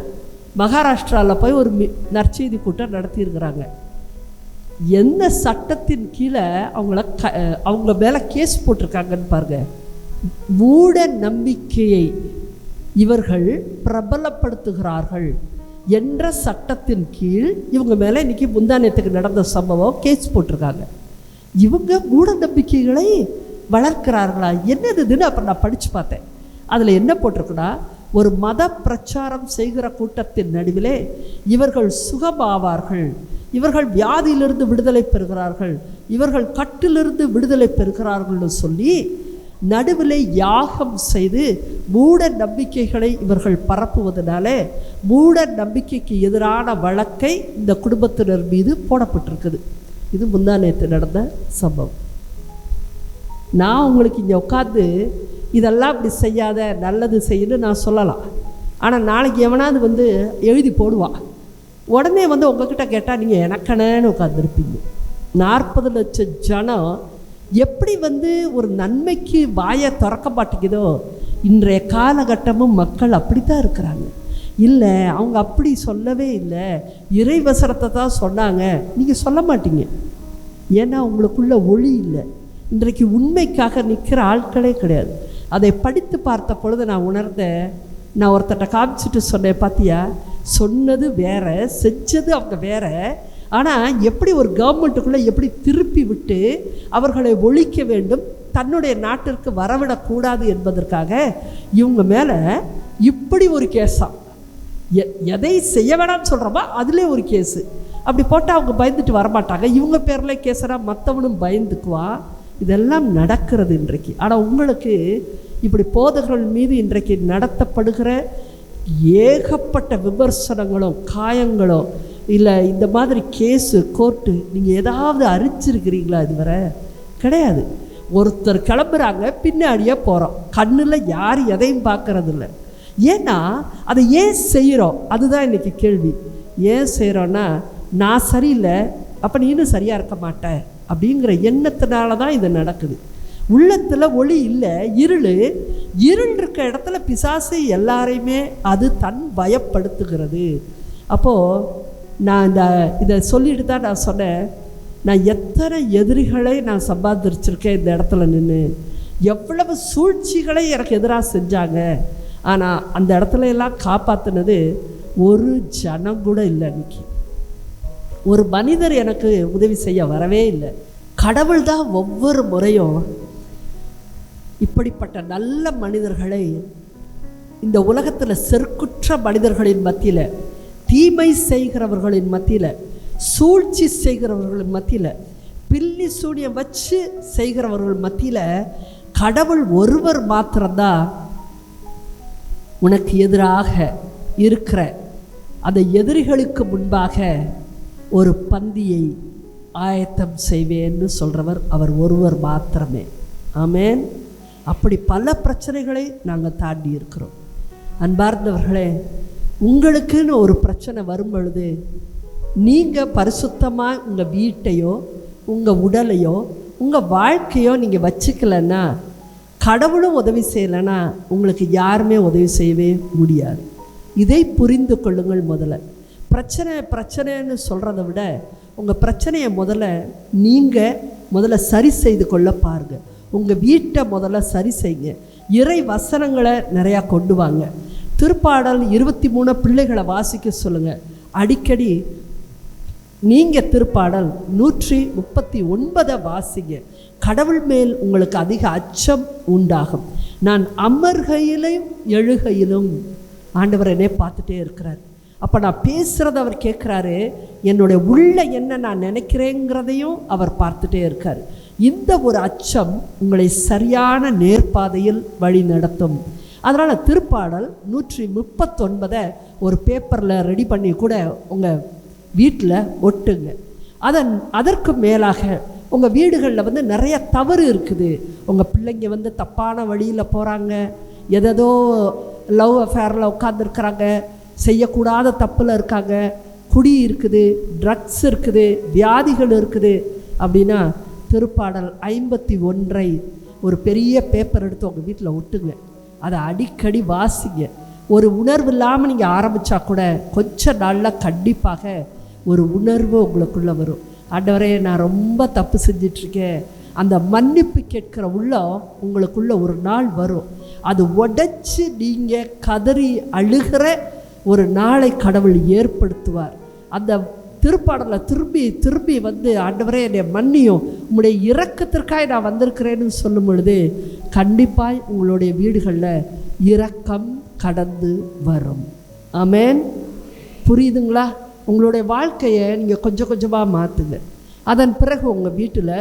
மகாராஷ்டிராவில் போய் ஒரு நற்செய்தி கூட்டம் நடத்தியிருக்கிறாங்க. எந்த சட்டத்தின் கீழே அவங்க மேலே கேஸ் போட்டிருக்காங்கன்னு பாருங்க. மூட நம்பிக்கையை இவர்கள் பிரபலப்படுத்துகிறார்கள் என்ற சட்டத்தின் கீழ் இவங்க மேலே இன்னைக்கு முந்தானத்துக்கு நடந்த சம்பவம் கேஸ் போட்டிருக்காங்க. இவங்க மூட நம்பிக்கைகளை வளர்க்கிறார்களா? என்னதுன்னு அப்புறம் நான் படித்து பார்த்தேன். அதில் என்ன போட்டிருக்குன்னா, ஒரு மத பிரச்சாரம் செய்கிற கூட்டத்தின் நடுவிலே இவர்கள் சுகமாவார்கள், இவர்கள் வியாதியிலிருந்து விடுதலை பெறுகிறார்கள், இவர்கள் கட்டிலிருந்து விடுதலை பெறுகிறார்கள்னு சொல்லி நடுவிலே யாகம் செய்து மூட நம்பிக்கைகளை இவர்கள் பரப்புவதனால மூட நம்பிக்கைக்கு எதிரான வழக்கை இந்த குடும்பத்தினர் மீது போடப்பட்டிருக்குது. இது முந்தானேத்து நடந்த சம்பவம். நான் உங்களுக்கு இங்கே உட்காந்து இதெல்லாம் இப்படி செய்யாத, நல்லது செய்யணும்னு நான் சொல்லலாம். ஆனால் நாளைக்கு எவனாவது எழுதி போடுவான். உடனே உங்ககிட்ட கேட்டால் நீங்கள் எனக்கனன்னு உட்காந்துருப்பீங்க. 40 லட்சம் ஜனம் எப்படி ஒரு நன்மைக்கு வாயை திறக்க மாட்டேங்குதோ, இன்றைய காலகட்டமும் மக்கள் அப்படி தான் இருக்கிறாங்க. இல்லை அவங்க அப்படி சொல்லவே இல்லை, இறைவசனத்தை தான் சொன்னாங்க, நீங்கள் சொல்ல மாட்டீங்க. ஏன்னா உங்களுக்குள்ள ஒளி இல்லை. இன்றைக்கு உண்மைக்காக நிற்கிற ஆட்களே கிடையாது. அதை படித்து பார்த்த பொழுது நான் உணர்ந்தேன். நான் ஒருத்தட்ட காமிச்சிட்டு சொன்னேன், பார்த்தியா, சொன்னது வேற, செஞ்சது அவங்க வேற. ஆனால் எப்படி ஒரு கவர்மெண்ட்டுக்குள்ளே எப்படி திருப்பி விட்டு அவர்களை ஒழிக்க வேண்டும், தன்னுடைய நாட்டிற்கு வரவிடக்கூடாது என்பதற்காக இவங்க மேலே இப்படி ஒரு கேஸாக, எதை செய்ய வேணாம்னு சொல்கிறோமோ அதிலே ஒரு கேஸு. அப்படி போட்டால் அவங்க பயந்துட்டு வரமாட்டாங்க. இவங்க பேரில் கேஸராக மற்றவனும் பயந்துக்குவான். இதெல்லாம் நடக்கிறது இன்றைக்கு. ஆனால் உங்களுக்கு இப்படி போதகர்கள் மீது இன்றைக்கு நடத்தப்படுகிற ஏகப்பட்ட விமர்சனங்களும் காயங்களும், இல்லை இந்த மாதிரி கேஸு கோர்ட்டு, நீங்கள் ஏதாவது அறிஞ்சிருக்கிறீங்களா? இதுவரை கிடையாது. ஒருத்தர் கிளம்புறாங்க, பின்னாடியே போகிறோம். கண்ணில் யார் எதையும் பார்க்கறதில்ல. ஏன்னா அதை ஏன் செய்கிறோம்? அதுதான் இன்றைக்கி கேள்வி. ஏன் செய்கிறோன்னா, நான் சரியில்லை, அப்போ நீனும் சரியாக இருக்க மாட்டேன் அப்படிங்கிற எண்ணத்தினால தான் இது நடக்குது. உள்ளத்தில் ஒளி இல்லை, இருள் இருக்க இடத்துல பிசாசு எல்லாரையுமே அது தன் பயப்படுத்துகிறது. அப்போது நான் இதை சொல்லிட்டு தான் நான் சொன்னேன், நான் எத்தனை எதிரிகளை நான் சம்பாதிச்சிருக்கேன் இந்த இடத்துல நின்று, எவ்வளவு சூழ்ச்சிகளை எனக்கு எதிராக செஞ்சாங்க. ஆனால் அந்த இடத்துல எல்லாம் காப்பாற்றினது ஒரு ஜனம் கூட இல்லை. அன்றைக்கி ஒரு மனிதர் எனக்கு உதவி செய்ய வரவே இல்லை. கடவுள் தான் ஒவ்வொரு முறையும் இப்படிப்பட்ட நல்ல மனிதர்களை இந்த உலகத்தில் செருக்குற்ற மனிதர்களின் மத்தியில், தீமை செய்கிறவர்களின் மத்தியில் சூழ்ச்சி செய்கிறவர்கள் மத்தியில், பில்லி சூனியம் வச்சு செய்கிறவர்கள் மத்தியில் கடவுள் ஒருவர் மாத்திரம்தான் உனக்கு எதிராக இருக்கிற அந்த எதிரிகளுக்கு முன்பாக ஒரு பந்தியை ஆயத்தம் செய்வேன்னு சொல்கிறவர் அவர் ஒருவர் மாத்திரமே. ஆமேன். அப்படி பல பிரச்சனைகளை நாங்கள் தாண்டி இருக்கிறோம். அன்பார்ந்தவர்களே, உங்களுக்குன்னு ஒரு பிரச்சனை வரும் பொழுது நீங்கள் பரிசுத்தமாக உங்கள் வீட்டையோ உங்கள் உடலையோ உங்கள் வாழ்க்கையோ நீங்கள் வச்சுக்கலைன்னா, கடவுளும் உதவி செய்யலைன்னா உங்களுக்கு யாருமே உதவி செய்யவே முடியாது. இதை புரிந்து கொள்ளுங்கள். பிரச்சனைன்னு சொல்கிறத விட உங்கள் பிரச்சனையை முதல்ல சரி செய்து கொள்ள பாருங்கள். உங்கள் வீட்டை முதல்ல சரி செய்யுங்க. இறை வசனங்களை நிறையா கொண்டு வாங்க. திருப்பாடல் 23 பிள்ளைகளை வாசிக்க சொல்லுங்கள். அடிக்கடி நீங்கள் திருப்பாடல் 139 வாசிங்க. கடவுள் மேல் உங்களுக்கு அதிக அச்சம் உண்டாகும். நான் அமர்கையிலும் எழுகையிலும் ஆண்டவர் என்னை பார்த்துட்டே இருக்கிறார். அப்போ நான் பேசுகிறத அவர் கேட்குறாரு. என்னுடைய உள்ள என்ன நான் நினைக்கிறேங்கிறதையும் அவர் பார்த்துட்டே இருக்கார். இந்த ஒரு அச்சம் உங்களை சரியான நேர்பாதையில் வழி நடத்தும். அதனால் திருப்பாடல் 139 ஒரு பேப்பரில் ரெடி பண்ணி கூட உங்கள் வீட்டில் ஒட்டுங்க. அதற்கு மேலாக உங்கள் வீடுகளில் நிறைய தவறு இருக்குது. உங்கள் பிள்ளைங்க தப்பான வழியில் போகிறாங்க, எதோ லவ் அஃபேரில் உட்காந்துருக்குறாங்க, செய்யக்கூடாத தப்பில் இருக்காங்க, குடி இருக்குது, ட்ரக்ஸ் இருக்குது, வியாதிகள் இருக்குது அப்படின்னா திருப்பாடல் 51 ஒரு பெரிய பேப்பர் எடுத்து உங்கள் வீட்டில் ஒட்டுங்க. அதை அடிக்கடி வாசிங்க. ஒரு உணர்வு இல்லாமல் நீங்கள் ஆரம்பித்தா கூட கொஞ்ச நாளில் கண்டிப்பாக ஒரு உணர்வு உங்களுக்குள்ளே வரும். ஆண்டவரே, நான் ரொம்ப தப்பு செஞ்சிட்ருக்கேன். அந்த மன்னிப்பு கேட்குற உள்ளம் உங்களுக்குள்ளே ஒரு நாள் வரும். அது உடைச்சி நீங்கள் கதறி அழுகிற ஒரு நாளை கடவுள் ஏற்படுத்துவார். அந்த திருப்பாடலை திரும்பி ஆண்டவரே என்னை மன்னியும், உங்களுடைய இரக்கத்திற்காக நான் வந்திருக்கிறேன்னு சொல்லும் பொழுது கண்டிப்பாக உங்களுடைய வீடுகளில் இரக்கம் கடந்து வரும். ஆமேன். புரியுதுங்களா? உங்களுடைய வாழ்க்கையை நீங்கள் கொஞ்சம் கொஞ்சமாக மாற்றுங்க. அதன் பிறகு உங்கள் வீட்டில்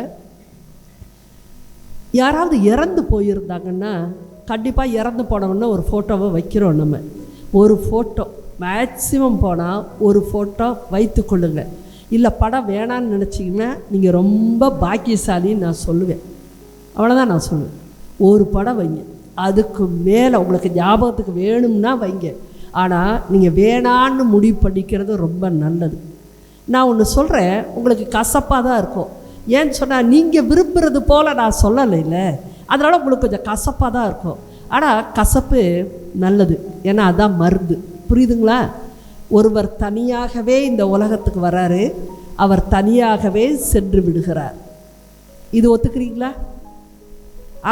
யாராவது இறந்து போயிருந்தாங்கன்னா கண்டிப்பாக இறந்து போனவொன்னே ஒரு ஃபோட்டோவை வைக்கிறோம். நம்ம ஒரு ஃபோட்டோ மேக்சிமம் போனால் ஒரு ஃபோட்டோ வைத்து கொள்ளுங்க. இல்லை படம் வேணான்னு நினச்சிங்கன்னா நீங்கள் ரொம்ப பாக்கியசாலின்னு நான் சொல்லுவேன். அவ்வளோதான் நான் சொல்லுவேன். ஒரு படம் வைங்க. அதுக்கு மேலே உங்களுக்கு ஞாபகத்துக்கு வேணும்னா வைங்க. ஆனால் நீங்கள் வேணான்னு முடிவு பண்ணிக்கிறது ரொம்ப நல்லது. நான் ஒன்று சொல்கிறேன், உங்களுக்கு கசப்பாக தான் இருக்கும். ஏன்னு சொன்னால் நீங்கள் விரும்புகிறது போல் நான் சொல்லலை இல்லை, அதனால் உங்களுக்கு கொஞ்சம் கசப்பாக தான் இருக்கும். ஆனால் கசப்பு நல்லது, ஏன்னா அதுதான் மருந்து. புரியுதுங்களா? ஒருவர் தனியாகவே இந்த உலகத்துக்கு வராரு, அவர் தனியாகவே சென்று விடுகிறார். இது ஒத்துக்கிறீங்களா?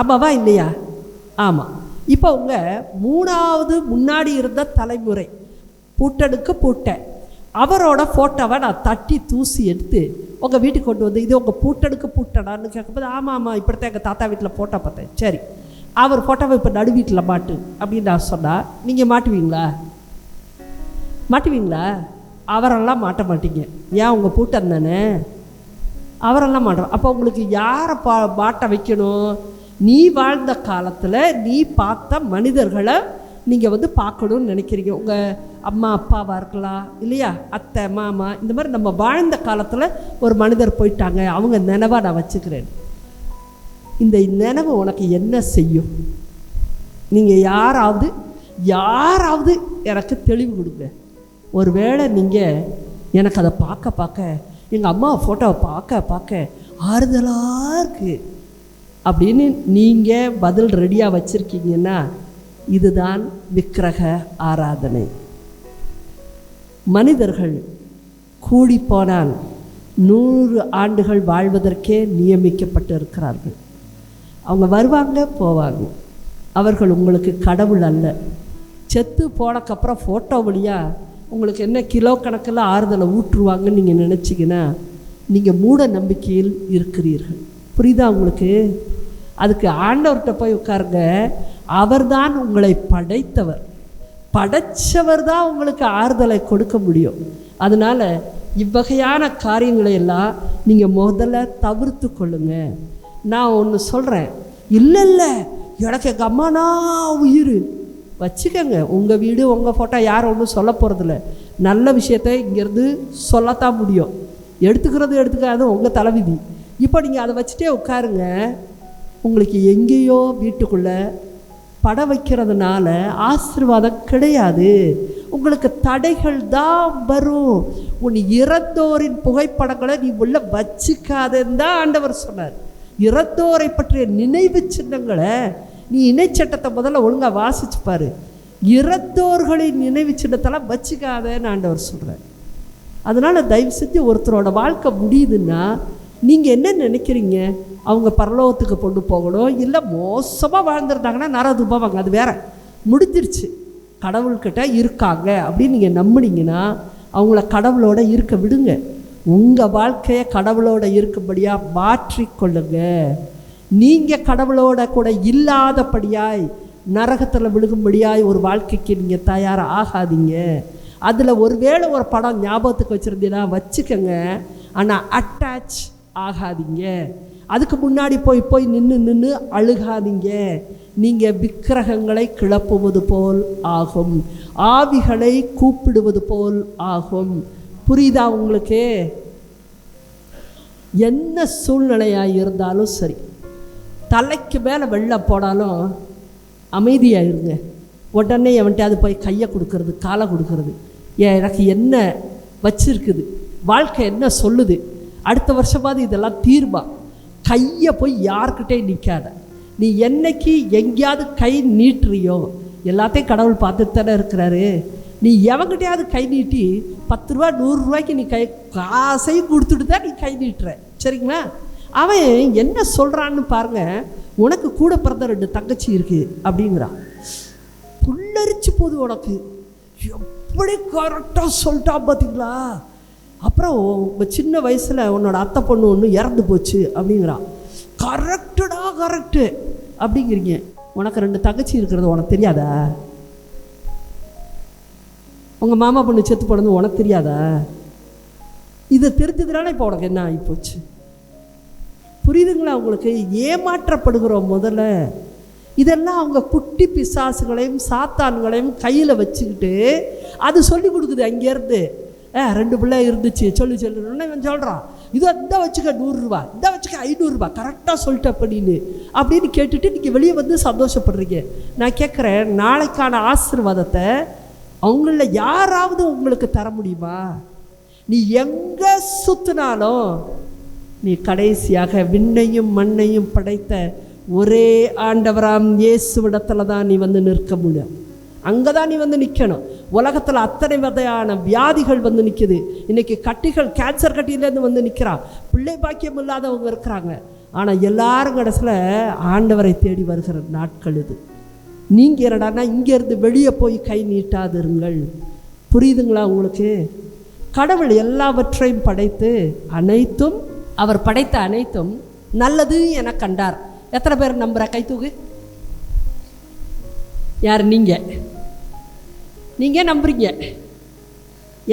ஆமாவா இல்லையா? ஆமாம். இப்போ உங்கள் 3வது முன்னாடி இருந்த தலைமுறை பூட்ட அவரோட ஃபோட்டோவை நான் தட்டி தூசி எடுத்து உங்கள் வீட்டுக்கு கொண்டு வந்து, இது உங்கள் பூட்டடான்னு கேட்கும்போது ஆமாம் இப்படித்தான் எங்கள் தாத்தா வீட்டில் ஃபோட்டோ பார்த்தேன், சரி அவர் ஃபோட்டோவை இப்போ நடு வீட்டில் மாட்டு அப்படின்னு நான் சொன்னால் நீங்கள் மாட்டுவீங்களா? அவரெல்லாம் மாட்ட மாட்டீங்க. ஏன்? உங்கள் பூட்டம் தானே, அவரெல்லாம் மாட்டோம். அப்போ உங்களுக்கு யாரை மாட்ட வைக்கணும்? நீ வாழ்ந்த காலத்தில் நீ பார்த்த மனிதர்களை நீங்கள் பார்க்கணுன்னு நினைக்கிறீங்க. உங்கள் அம்மா அப்பாவாக இருக்கலாம் இல்லையா, அத்தை மாமா, இந்த மாதிரி நம்ம வாழ்ந்த காலத்தில் ஒரு மனிதர் போயிட்டாங்க, அவங்க நினைவாக நான் வச்சுக்கிறேன். இந்த நினைவு உனக்கு என்ன செய்யும்? நீங்கள் யாராவது எனக்கு தெளிவு கொடுங்க. ஒருவேளை நீங்கள் எனக்கு அதை பார்க்க எங்கள் அம்மா ஃபோட்டோவை பார்க்க ஆறுதலாக இருக்குது அப்படின்னு நீங்கள் பதில் ரெடியாக வச்சுருக்கீங்கன்னா இதுதான் விக்கிரக ஆராதனை. மனிதர்கள் கூடி போனால் 100 ஆண்டுகள் வாழ்வதற்கே நியமிக்கப்பட்டு இருக்கிறார்கள். அவங்க வருவாங்க போவாங்க. அவர்கள் உங்களுக்கு கடவுள் அல்ல. செத்து போனக்கப்புறம் ஃபோட்டோ வழியாக உங்களுக்கு என்ன கிலோ கணக்கில் ஆறுதலை ஊற்றுவாங்கன்னு நீங்கள் நினச்சிங்கன்னா நீங்கள் மூட நம்பிக்கையில் இருக்கிறீர்கள். புரியுதா உங்களுக்கு? அதுக்கு ஆண்டவர்கிட்ட போய் உட்காருங்க. அவர்தான் உங்களை படைத்தவர் தான் உங்களுக்கு ஆறுதலை கொடுக்க முடியும். அதனால் இவ்வகையான காரியங்களை எல்லாம் நீங்கள் முதல்ல தவிர்த்து கொள்ளுங்க. நான் ஒன்று சொல்கிறேன், இல்லை எனக்கு எங்கள் அம்மானா உயிர் வச்சுக்கோங்க. உங்கள் வீடு உங்கள் ஃபோட்டோ யாரும் ஒன்றும் சொல்ல போகிறதில்ல. நல்ல விஷயத்த இங்கேருந்து சொல்லத்தான் முடியும், எடுத்துக்காது உங்கள் தலைவிதி. இப்போ நீங்கள் அதை வச்சுட்டே உட்காருங்க. உங்களுக்கு எங்கேயோ வீட்டுக்குள்ளே படம் வைக்கிறதுனால ஆசீர்வாதம் கிடையாது, உங்களுக்கு தடைகள் தான் வரும். உன் இறந்தோரின் புகைப்படங்களை நீ உள்ள வச்சுக்காதேன்னு தான் ஆண்டவர் சொன்னார். இறந்தோரை பற்றிய நினைவு சின்னங்களை நீ இணைச்சட்டத்தை முதல்ல ஒழுங்காக வாசிச்சுப்பார். இறந்தோர்களின் நினைவு சின்னத்தெல்லாம் வச்சுக்காதேன்னு ஆண்டவர் சொல்கிறார். அதனால் தயவு செஞ்சு ஒருத்தரோட வாழ்க்கை முடியுதுன்னா நீங்கள் என்ன நினைக்கிறீங்க? அவங்க பரலோகத்துக்கு கொண்டு போகணும், இல்லை மோசமாக வாழ்ந்துருந்தாங்கன்னா நரகத்துக்கு போவாங்க, அது வேற, முடிஞ்சிருச்சு. கடவுள்கிட்ட இருக்காங்க அப்படின்னு நீங்கள் நம்பினீங்கன்னா அவங்கள கடவுளோட இருக்க விடுங்க. உங்கள் வாழ்க்கையை கடவுளோட இருக்கும்படியாக மாற்றிக்கொள்ளுங்க. நீங்கள் கடவுளோட கூட இல்லாதபடியாய் நரகத்தில் விழுகும்படியாய் ஒரு வாழ்க்கைக்கு நீங்கள் தயாராக ஆகாதீங்க. அதில் ஒருவேளை ஒரு படம் ஞாபகத்துக்கு வச்சுருந்தீங்கன்னா வச்சுக்கோங்க, ஆனால் அட்டாச் ஆகாதீங்க. அதுக்கு முன்னாடி போய் நின்று அழுகாதீங்க. நீங்கள் விக்கிரகங்களை கிளப்புவது போல் ஆகும், ஆவிகளை கூப்பிடுவது போல் ஆகும். புரியுதா உங்களுக்கு? என்ன சூழ்நிலையாக இருந்தாலும் சரி, தலைக்கு மேலே வெள்ளம் போனாலும் அமைதியாகிருங்க. உடனே எவன்கிட்ட போய் கையை கொடுக்கறது, காலை கொடுக்கறது, எனக்கு என்ன வச்சிருக்குது, வாழ்க்கை என்ன சொல்லுது, அடுத்த வருஷமாவது இதெல்லாம் தீர்மா, கையை போய் யார்கிட்டே நிற்காத. நீ என்னைக்கு எங்கேயாவது கை நீட்டுறியோ எல்லாத்தையும் கடவுள் பார்த்துட்டு தானே இருக்கிறாரு. நீ எவங்கிட்டையாவது கை நீட்டி 10 ரூபா 100 ரூபாய்க்கு நீ காசையும் கொடுத்துட்டு தான் நீ கை நீட்டுற, சரிங்களா? அவன் என்ன சொல்கிறான்னு பாருங்க. உனக்கு கூட பிறந்த 2 தங்கச்சி இருக்குது அப்படிங்கிறான். புல்லரிச்சு போகுது உனக்கு, எப்படி கரெக்டாக சொல்லிட்டான் பார்த்தீங்களா? அப்புறம் உங்கள் சின்ன வயசில் உன்னோட அத்தை பொண்ணு ஒன்று இறந்து போச்சு அப்படிங்கிறான். கரெக்டுடா கரெக்டு அப்படிங்கிறீங்க. உனக்கு 2 தங்கச்சி இருக்கிறது உனக்கு தெரியாதா? உங்கள் மாமா பொண்ணு செத்து போனது உனக்கு தெரியாதா? இதை தெரிஞ்சதுனால இப்போ உனக்கு என்ன ஆகிப்போச்சு? புரியுதுங்களா உங்களுக்கு? ஏமாற்றப்படுகிறோம் முதல்ல. இதெல்லாம் அவங்க குட்டி பிசாசுகளையும் சாத்தான்களையும் கையில் வச்சுக்கிட்டு அது சொல்லி கொடுக்குது. அங்கேருந்து 2 பிள்ளை இருந்துச்சு சொல்லி இவன் சொல்கிறான், இதோ இந்த வச்சுக்க 100 ரூபா, இந்த வச்சுக்க 500 ரூபா, கரெக்டாக சொல்லிட்டு அப்படின்னு கேட்டுட்டு நீங்கள் வெளியே வந்து சந்தோஷப்படுறீங்க. நான் கேட்குறேன், நாளைக்கான ஆசீர்வாதத்தை அவங்கள யாராவது உங்களுக்கு தர முடியுமா? நீ எங்கே சுற்றினாலும் நீ கடைசியாக விண்ணையும் மண்ணையும் படைத்த ஒரே ஆண்டவராம் இயேசுவிடத்தில் தான் நீ வந்து நிற்க முடியும். அங்கே தான் நீ வந்து நிற்கணும். உலகத்தில் அத்தனை வகையான வியாதிகள் வந்து நிற்குது. இன்றைக்கி கட்டிகள், கேன்சர் கட்டியிலேருந்து வந்து நிற்கிறான். பிள்ளை பாக்கியம் இல்லாதவங்க இருக்கிறாங்க. ஆனால் எல்லாரும் கடைசியில் ஆண்டவரை தேடி வருகிற நாட்கள் இது. நீங்கள் என்னடான்னா இங்கேருந்து வெளியே போய் கை நீட்டாதிருங்கள். புரியுதுங்களா உங்களுக்கு? கடவுள் எல்லாவற்றையும் படைத்து அனைத்தும், அவர் படைத்த அனைத்தும் நல்லது என கண்டார். எத்தனை பேர் நம்புகிற? கை தூக்கு. யார்? நீங்கள் நம்புறீங்க.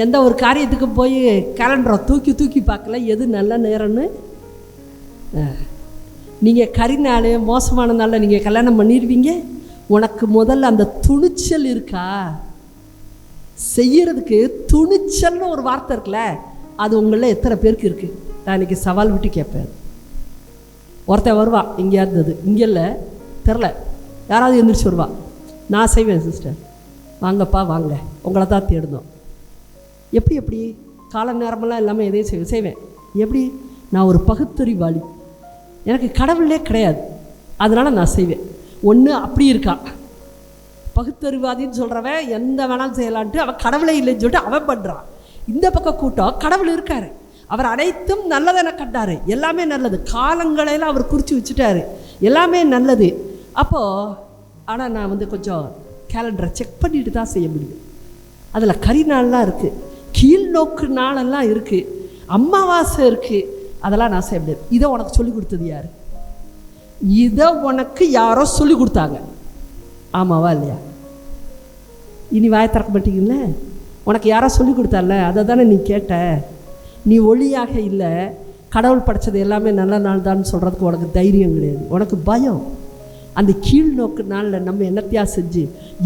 எந்த ஒரு காரியத்துக்கு போய் கேலண்டரை தூக்கி பார்க்கல எது நல்ல நேரம்னு. நீங்கள் கரிநாள் மோசமான நாளில் நீங்கள் கல்யாணம் பண்ணிடுவீங்க. உனக்கு முதல்ல அந்த துணிச்சல் இருக்கா? செய்யறதுக்கு துணிச்சல்னு ஒரு வார்த்தை இருக்குல்ல, அது உங்களில் எத்தனை பேருக்கு இருக்குது? நான் இன்றைக்கி சவால் விட்டு கேட்பேன். ஒருத்தன் வருவா, இங்கே இருந்தது, இங்கே இல்லை தெரில, யாராவது எழுந்திரிச்சு வருவா, நான் செய்வேன் சிஸ்டர், வாங்கப்பா வாங்க, உங்களை தான் தேடணும். எப்படி கால நேரமெல்லாம் எல்லாமே எதையும் செய்வேன். எப்படி? நான் ஒரு பகுத்தறிவாளி, எனக்கு கடவுளே கிடையாது, அதனால் நான் செய்வேன். ஒன்று அப்படி இருக்கான் பகுத்தறிவாதின்னு சொல்கிறவன், எந்த வேணாலும் செய்யலான்ட்டு, அவன் கடவுளே இல்லைன்னு சொல்லிட்டு அவன் பண்ணுறான். இந்த பக்கம் கூட்டம் கடவுள் இருக்கார், அவர் அனைத்தும் நல்லதென கண்டார், எல்லாமே நல்லது, காலங்களையெல்லாம் அவர் குறித்து வச்சுட்டாரு, எல்லாமே நல்லது. அப்போது ஆனால் நான் வந்து கொஞ்சம் கேலண்டரை செக் பண்ணிட்டு தான் செய்ய முடியும். அதில் கரி நாள்லாம் இருக்குது, கீழ்நோக்கு நாளெல்லாம் இருக்குது, அமாவாசை இருக்குது, அதெல்லாம் நான் செய்ய முடியாது. இதை உனக்கு சொல்லி கொடுத்தது யார்? இதை உனக்கு யாரோ சொல்லி கொடுத்தாங்க, ஆமாவா இல்லையா? இனி வாயை திறக்க மாட்டீங்கல்ல? உனக்கு யாரோ சொல்லி கொடுத்தால, அதை தானே நீ கேட்ட. நீ ஒளியாக இல்லை, கடவுள் படைச்சது எல்லாமே நல்ல நாள் தான் சொல்கிறதுக்கு உனக்கு தைரியம் கிடையாது, உனக்கு பயம். அந்த கீழ் நோக்கு நாளில் நம்ம என்னத்தையா செஞ்சு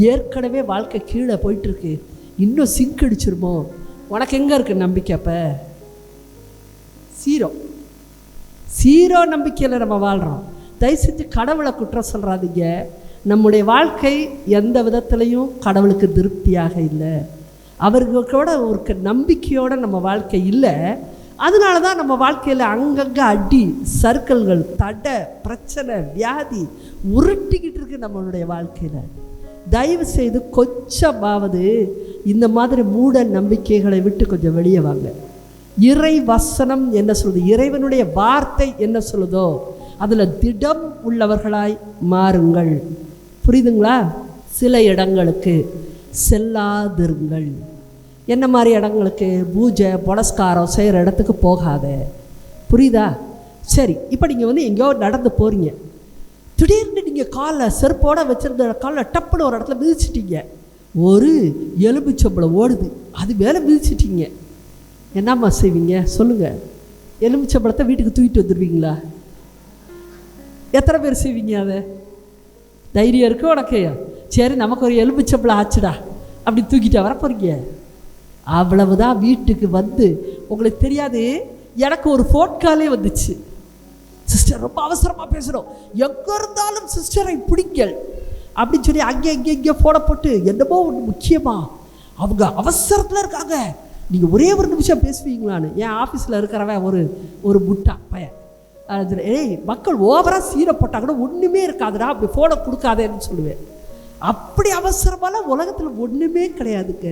ஏற்கனவே வாழ்க்கை கீழே போயிட்டுருக்கு, இன்னும் சிங்க் அடிச்சிருமோ, உனக்கு எங்கே இருக்குது நம்பிக்கை? அப்போ சீரோ நம்பிக்கையில் நம்ம வாழ்கிறோம். தயவு செஞ்சு கடவுளை குற்றம் சொல்கிறாதீங்க. நம்முடைய வாழ்க்கை எந்த விதத்துலையும் கடவுளுக்கு திருப்தியாக இல்லை. அவர்களோட ஒரு நம்பிக்கையோடு நம்ம வாழ்க்கை இல்லை. அதனால தான் நம்ம வாழ்க்கையில் அங்கங்கே அடி சர்க்கிள்கள், தடை, பிரச்சனை, வியாதி உருட்டிக்கிட்டு இருக்கு நம்மளுடைய வாழ்க்கையில். தயவு செய்து கொஞ்சமாவது இந்த மாதிரி மூட நம்பிக்கைகளை விட்டு கொஞ்சம் வெளியே வாங்க. இறை வசனம் என்ன சொல்லுது, இறைவனுடைய வார்த்தை என்ன சொல்லுதோ அதில் திடம் உள்ளவர்களாய் மாறுங்கள். புரியுதுங்களா? சில இடங்களுக்கு செல்லாதிருங்கள். என்ன மாதிரி இடங்களுக்கு? பூஜை புனஸ்காரம் செய்கிற இடத்துக்கு போகாத. புரியுதா? சரி, இப்போ நீங்கள் எங்கேயோ நடந்து போகிறீங்க, திடீர்னு நீங்கள் காலில் செருப்போடு வச்சுருந்த காலில் டப்புன்னு ஒரு இடத்துல மிதிச்சிட்டிங்க, ஒரு எலுமிச்சம்பழம் ஓடுது, அது மேலே மிதிச்சிட்டிங்க, என்னம்மா செய்வீங்க சொல்லுங்கள்? எலுமிச்சம்பழத்தை வீட்டுக்கு தூக்கிட்டு வந்துடுவீங்களா? எத்தனை பேர் செய்வீங்க? அதை தைரியம் இருக்குது உனக்கு? சரி, நமக்கு ஒரு எலுமிச்சம்பழம் ஆச்சுடா அப்படி தூக்கிட்டு வர போகிறீங்க. அவ்வளவுதான். வீட்டுக்கு வந்து உங்களுக்கு தெரியாது, எனக்கு ஒரு ஃபோன் காலே வந்துச்சு, சிஸ்டர் ரொம்ப அவசரமாக பேசுகிறோம், எங்கே இருந்தாலும் சிஸ்டரை பிடிங்கள் அப்படின்னு சொல்லி அங்கே ஃபோனை போட்டு என்னமோ ஒன்று முக்கியமாக அவங்க அவசரத்தில் இருக்காங்க, நீங்கள் ஒரே ஒரு நிமிஷம் பேசுவீங்களான்னு. என் ஆஃபீஸில் இருக்கிறவன் ஒரு முட்டா பையன், ஏய் மக்கள் ஓவராக சீரை போட்டாங்கன்னா ஒன்றுமே இருக்காதுடா, அப்படி ஃபோனை கொடுக்காதேன்னு சொல்லுவேன். அப்படி அவசரமாலாம் உலகத்தில் ஒன்றுமே கிடையாதுங்க.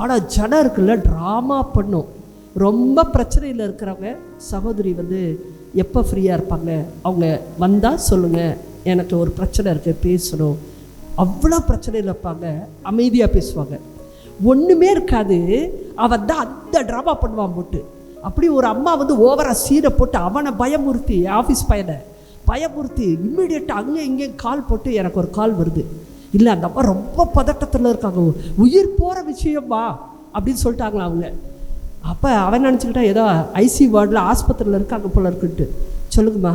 ஆனால் ஜனம் இருக்குல்ல, ட்ராமா பண்ணும். ரொம்ப பிரச்சனையில் இருக்கிறவங்க சகோதரி எப்போ ஃப்ரீயாக இருப்பாங்க, அவங்க வந்தால் சொல்லுங்கள், எனக்கு ஒரு பிரச்சனை இருக்குது பேசணும். அவ்வளோ பிரச்சனையில் இருப்பாங்க, அமைதியாக பேசுவாங்க, ஒன்றுமே இருக்காது. அவன் தான் அந்த ட்ராமா பண்ணுவான் போட்டு. அப்படி ஒரு அம்மா ஓவராக சீரை போட்டு அவனை பயமுறுத்தி, ஆஃபீஸ் பையனை பயமுறுத்தி இம்மிடியட்டாக அங்கே இங்கே கால் போட்டு எனக்கு ஒரு கால் வருது, இல்லை அந்த அம்மா ரொம்ப பதட்டத்தில் இருக்காங்க, உயிர் போகிற விஷயமா அப்படின்னு சொல்லிட்டாங்களா அவங்க. அப்போ அவன் நினச்சிக்கிட்டா ஏதோ ஐசி வார்டில் ஆஸ்பத்திரியில் இருக்காங்க போல இருக்குன்ட்டு. சொல்லுங்கம்மா.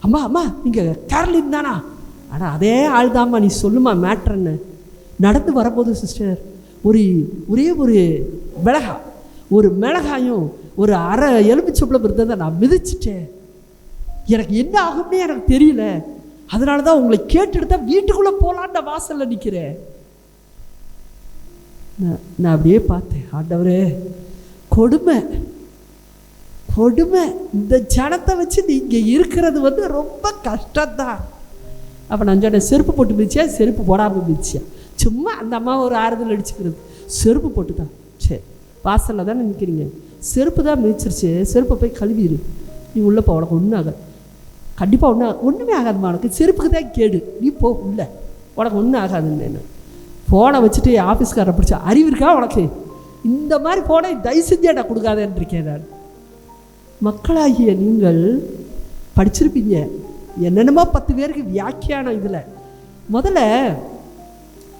அம்மா நீங்கள் கேரளின் தானா? ஆனால் அதே ஆள் தான்மா, நீ சொல்லுமா மேட்ருன்னு. நடந்து வரும்போது சிஸ்டர் ஒரே ஒரு மிளகாயும் ஒரு அரை எலுமிச்சம்பழம் இருந்ததை நான் மிதிச்சிட்டேன், எனக்கு என்ன ஆகும்னே எனக்கு தெரியல, அதனால தான் உங்களை கேட்டுட்டு தான் வீட்டுக்குள்ளே போகலான்னு வாசலில் நிற்கிறேன். நான் அப்படியே பார்த்தேன், ஆண்டவரே கொடுமை, இந்த ஜனத்தை வச்சு நீங்கள் இருக்கிறது ரொம்ப கஷ்டம்தான். அப்போ நான் சொன்னேன், செருப்பு போட்டு மிதிச்சியா செருப்பு போடாமல் மிதிச்சியா? சும்மா அந்த அம்மா ஒரு ஆறுதல் அடிச்சுக்கிறது. செருப்பு போட்டு தான். சரி, வாசலில் தானே நிற்கிறீங்க, செருப்பு தான் மிதிச்சிருச்சு, செருப்பை போய் கழுவிடு, நீ உள்ளே போ, உனக்கு ஒன்றும் ஆகாது, கண்டிப்பாக ஒன்றுமே ஆகாதுமா, உனக்கு செருப்புக்கு தான் கேடு, நீ போ உள்ள, உனக்கு ஒன்றும் ஆகாதுன்னு. ஃபோனை வச்சுட்டு ஆஃபீஸ்காரை பிடிச்சா, அறிவு இருக்கா உனக்கு? இந்த மாதிரி ஃபோனை தயவு செஞ்சு நான் கொடுக்காதேன்னு இருக்கேன் நான். மக்களாகிய நீங்கள் படிச்சிருப்பீங்க, என்னென்னமோ 10 பேருக்கு வியாக்கியானம். இதில் முதல்ல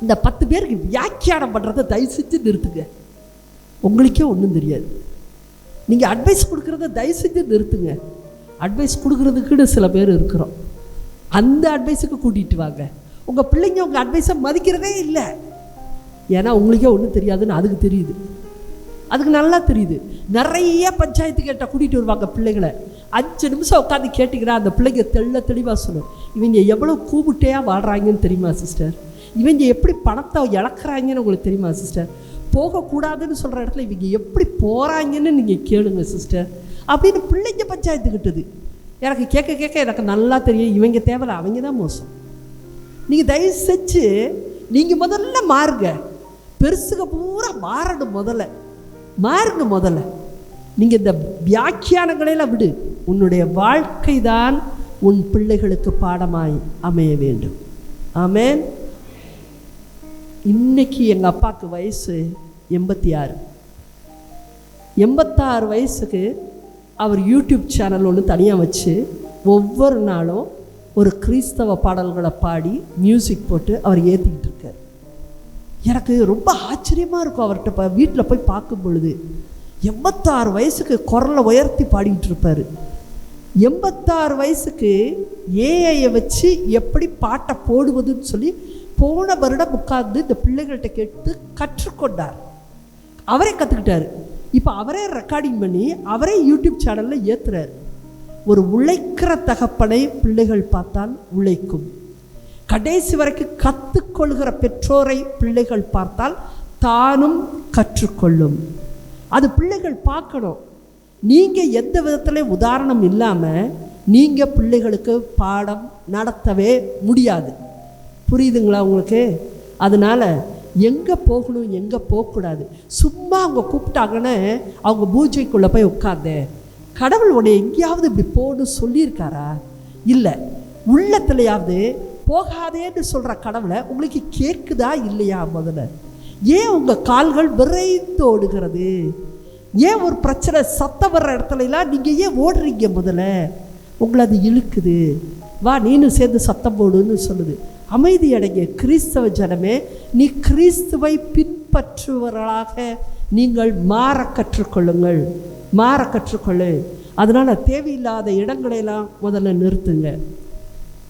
இந்த 10 பேருக்கு வியாக்கியானம் பண்ணுறதை தயவு செஞ்சு நிறுத்துங்க. உங்களுக்கே ஒன்றும் தெரியாது. நீங்கள் அட்வைஸ் கொடுக்குறத தயவு செஞ்சு நிறுத்துங்க. அட்வைஸ் கொடுக்குறதுக்குன்னு சில பேர் இருக்கிறோம், அந்த அட்வைஸுக்கு கூட்டிகிட்டு வாங்க. உங்கள் பிள்ளைங்க உங்கள் அட்வைஸை மதிக்கிறதே இல்லை, ஏன்னா உங்களுக்கே ஒன்றும் தெரியாதுன்னு அதுக்கு தெரியுது, அதுக்கு நல்லா தெரியுது. நிறைய பஞ்சாயத்து கேட்டால் கூட்டிகிட்டு வருவாங்க பிள்ளைகளை. 5 நிமிஷம் உட்காந்து கேட்டிங்கன்னா அந்த பிள்ளைங்க தெளிவாக சொல்லும், இவங்க எவ்வளோ கூப்பிட்டையாக வாழ்கிறாங்கன்னு தெரியுமா சிஸ்டர், இவங்க எப்படி பணத்தை இழக்கிறாங்கன்னு உங்களுக்கு தெரியுமா சிஸ்டர், போகக்கூடாதுன்னு சொல்கிற இடத்துல இவங்க எப்படி போகிறாங்கன்னு நீங்கள் கேளுங்க சிஸ்டர் அப்படின்னு பிள்ளைங்க பஞ்சாயத்துக்கிட்டது. எனக்கு கேட்க எனக்கு நல்லா தெரியும், இவங்க தேவையில்ல, அவங்க தான் மோசம். நீங்கள் தயவு செஞ்சு நீங்கள் முதல்ல மாறுங்க. பெருசுக பூரா மாறணும், மாறுங்க. நீங்கள் இந்த வியாக்கியானங்களையெல்லாம் விடு. உன்னுடைய வாழ்க்கை தான் உன் பிள்ளைகளுக்கு பாடமாய் அமைய வேண்டும். ஆமென். இன்னைக்கு எங்கள் அப்பாவுக்கு வயசு 86 வயசுக்கு அவர் யூடியூப் சேனல் ஒன்று தனியாக வச்சு ஒவ்வொரு நாளும் ஒரு கிறிஸ்தவ பாடல்களை பாடி மியூசிக் போட்டு அவர் ஏற்றிக்கிட்டு இருக்கார். எனக்கு ரொம்ப ஆச்சரியமாக இருக்கும் அவர்கிட்ட வீட்டில் போய் பார்க்கும் பொழுது. 86 வயசுக்கு குரலை உயர்த்தி பாடிக்கிட்டு இருப்பார். 86 வயசுக்கு ஏஐயை வச்சு எப்படி பாட்டை போடுவதுன்னு சொல்லி போன வருடம் உட்கார்ந்து இந்த பிள்ளைகள்கிட்ட கேட்டு கற்றுக்கொண்டார். அவரே கற்றுக்கிட்டார். இப்போ அவரே ரெக்கார்டிங் பண்ணி அவரே யூடியூப் சேனலில் ஏற்றுறார். ஒரு உழைக்கிற தகப்பனை பிள்ளைகள் பார்த்தால் உழைக்கும். கடைசி வரைக்கும் கற்றுக்கொள்கிற பெற்றோரை பிள்ளைகள் பார்த்தால் தானும் கற்றுக்கொள்ளும். அது பிள்ளைகள் பார்க்கணும். நீங்கள் எந்த விதத்துலேயும் உதாரணம் இல்லாமல் நீங்கள் பிள்ளைகளுக்கு பாடம் நடத்தவே முடியாது. புரியுதுங்களா உங்களுக்கு? அதனால் எங்கே போகணும் எங்கே போகக்கூடாது. சும்மா அவங்க கூப்பிட்டாங்கன்னு அவங்க பூஜைக்குள்ளே போய் உட்கார்ந்து கடவுள் உடைய எங்கேயாவது இப்படி போன்னு சொல்லியிருக்காரா? இல்லை. உள்ளத்துலையாவது போகாதேன்னு சொல்கிற கடவுளை உங்களுக்கு கேட்குதா இல்லையா? முதல்ல ஏன் உங்கள் கால்கள் விரைந்து ஓடுகிறது? ஏன் ஒரு பிரச்சனை சத்தம் வர்ற இடத்துலலாம் நீங்கள் ஏன் ஓடுறீங்க? முதல்ல உங்களை அது இழுக்குது. வா நீனும் சேர்ந்து சத்தம் போடுன்னு சொல்லுது. அமைதி அடைங்க கிறிஸ்தவ ஜனமே. நீ கிறிஸ்துவை பின்பற்றுவர்களாக நீங்கள் மாற கற்றுக்கொள்ளுங்கள். மாற கற்றுக்கொள்ளு. அதனால் தேவையில்லாத இடங்களெல்லாம் முதல்ல நிறுத்துங்க.